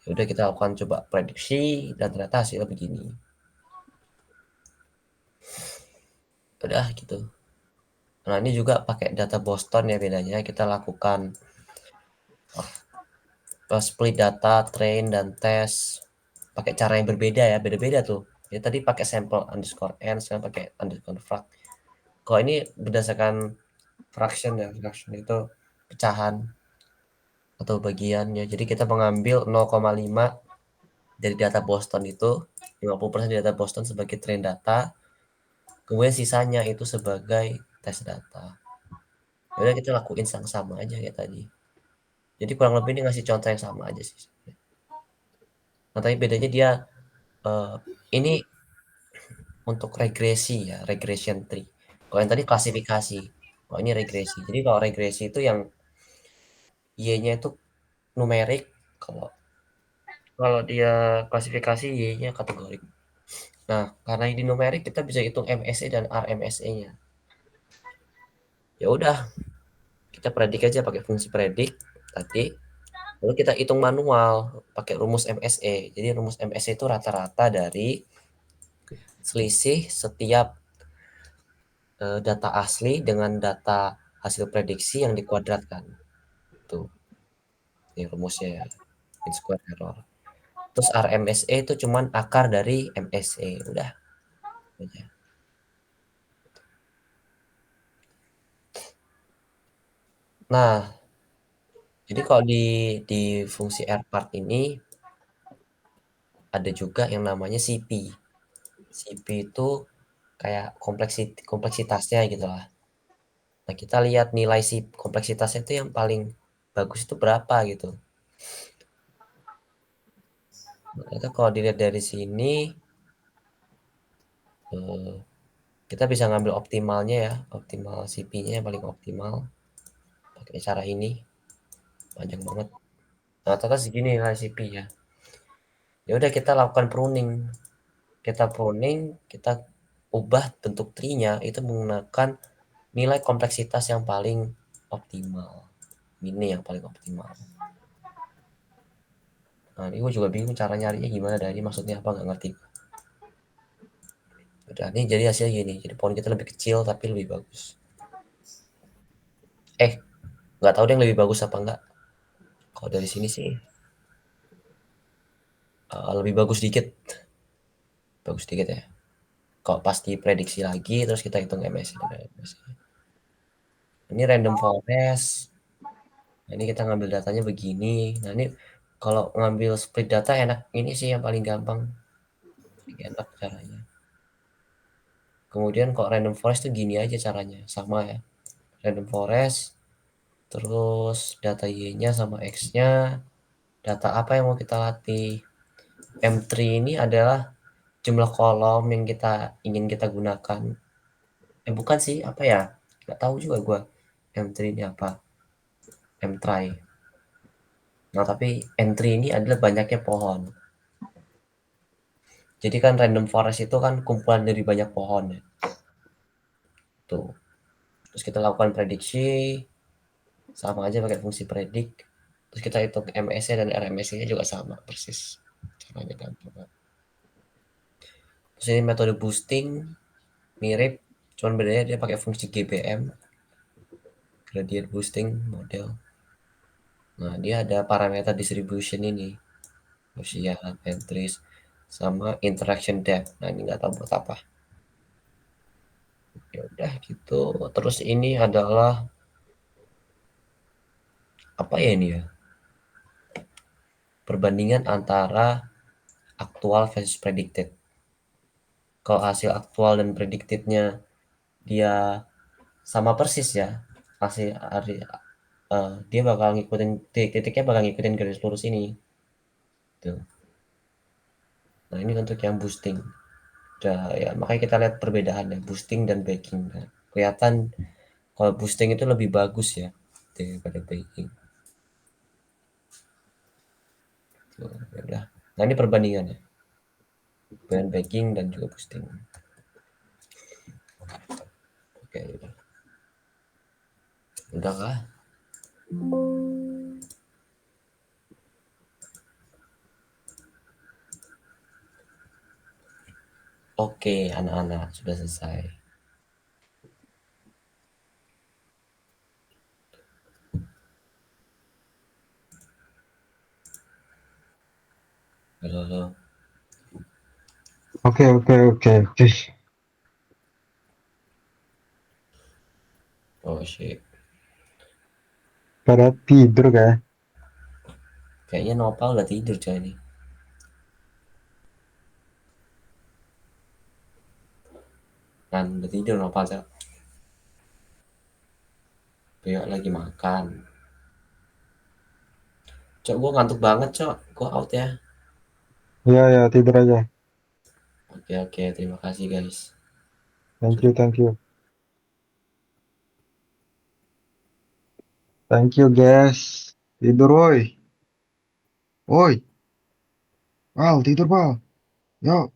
Speaker 1: Ya udah kita lakukan coba prediksi dan ternyata hasilnya begini. Udah gitu. Nah, ini juga pakai data Boston ya, bedanya kita lakukan split data, train dan test pakai cara yang berbeda ya, beda-beda tuh. Ya tadi pakai sampel underscore n, sekarang pakai underscore frac. Kalau ini berdasarkan fraction ya, fraction itu pecahan atau bagiannya. Jadi kita mengambil 0,5 dari data Boston itu, 50% dari data Boston sebagai train data, kemudian sisanya itu sebagai test data. Jadi kita lakuin sama aja kayak tadi. Jadi kurang lebih ini ngasih contoh yang sama aja sih. Nah, tapi bedanya dia ini untuk regresi ya, regression tree. Kalau yang tadi klasifikasi, kalau ini regresi. Jadi kalau regresi itu yang Y-nya itu numerik, kalau dia klasifikasi Y-nya kategorik. Nah, karena ini numerik kita bisa hitung MSE dan RMSE-nya. Ya udah, kita predik aja pakai fungsi predik tadi. Lalu kita hitung manual pakai rumus MSE. Jadi rumus MSE itu rata-rata dari selisih setiap data asli dengan data hasil prediksi yang dikuadratkan. Tuh, ini rumusnya ya, mean square error. Terus RMSE itu cuman akar dari MSE, udah aja. Nah, jadi kalau di fungsi rpart ini ada juga yang namanya CP. CP itu kayak kompleksitasnya gitu lah. Nah, kita lihat nilai si kompleksitasnya itu yang paling bagus itu berapa gitu. Nah, itu kalau dilihat dari sini kita bisa ngambil optimalnya ya, optimal CP-nya yang paling optimal pakai cara ini. Panjang banget. Nah, ternyata segini nilai CP ya. Ya udah kita lakukan pruning. Kita pruning, kita ubah bentuk tree-nya itu menggunakan nilai kompleksitas yang paling optimal. Ini yang paling optimal. Nah, ini gue juga bingung cara nyarinya gimana, dari maksudnya apa nggak ngerti. Udah, ini jadi hasilnya gini. Jadi pohon kita lebih kecil tapi lebih bagus. Nggak tahu deh yang lebih bagus apa enggak. Kalau dari sini sih lebih bagus dikit. Bagus dikit ya. Kalau pasti prediksi lagi terus kita hitung MSI dan MSI. Ini random forest. Nah, ini kita ngambil datanya begini. Nah, ini kalau ngambil split data enak ini sih yang paling gampang. Enak caranya. Kemudian kalau random forest tuh gini aja caranya, sama ya. Random forest, terus data Y-nya sama X-nya, data apa yang mau kita latih. M3 ini adalah jumlah kolom yang kita ingin kita gunakan. Bukan sih, apa ya? Nggak tahu juga gua. M3 ini apa? M-try. Nah, tapi M3 ini adalah banyaknya pohon. Jadi kan random forest itu kan kumpulan dari banyak pohon ya. Tuh. Terus kita lakukan prediksi, sama aja pakai fungsi predik. Terus kita hitung MSE dan RMSE-nya juga sama persis. Caranya gampang. Terus ini metode boosting mirip, cuman bedanya dia pakai fungsi GBM, gradient boosting model. Nah, dia ada parameter distribution ini, usia, entries, sama interaction depth. Nah, ini nggak tahu buat apa. Ya udah gitu. Terus ini adalah apa ya ini ya? Perbandingan antara aktual versus predicted. Kalau hasil aktual dan predictednya dia sama persis ya, hasil dia bakal ngikutin titiknya, bakal ngikutin garis lurus ini. Tuh. Nah, ini untuk yang boosting. Udah ya, makanya kita lihat perbedaannya boosting dan baking. Nah, kelihatan kalau boosting itu lebih bagus ya daripada baking. Tuh, ya udah. Nah, ini perbandingannya. Dengan baking dan juga boosting. Oke, udah. Udah kah? Oke, anak-anak sudah selesai. Halo, halo.
Speaker 2: Oke, oke, oke, oke.
Speaker 1: Oh shit.
Speaker 2: Pada tidur kayak.
Speaker 1: Kayaknya Nopal udah tidur coy ini. Kan udah tidur Nopal coy. Kayak lagi makan. Cok, gue ngantuk banget cok. Gue out ya.
Speaker 2: Iya, ya, tidur aja.
Speaker 1: Oke, oke. Terima kasih guys.
Speaker 2: Thank you, thank you. Thank you, guys. Tidur, woi. Woi. Pal, tidur, Pal. Yuk.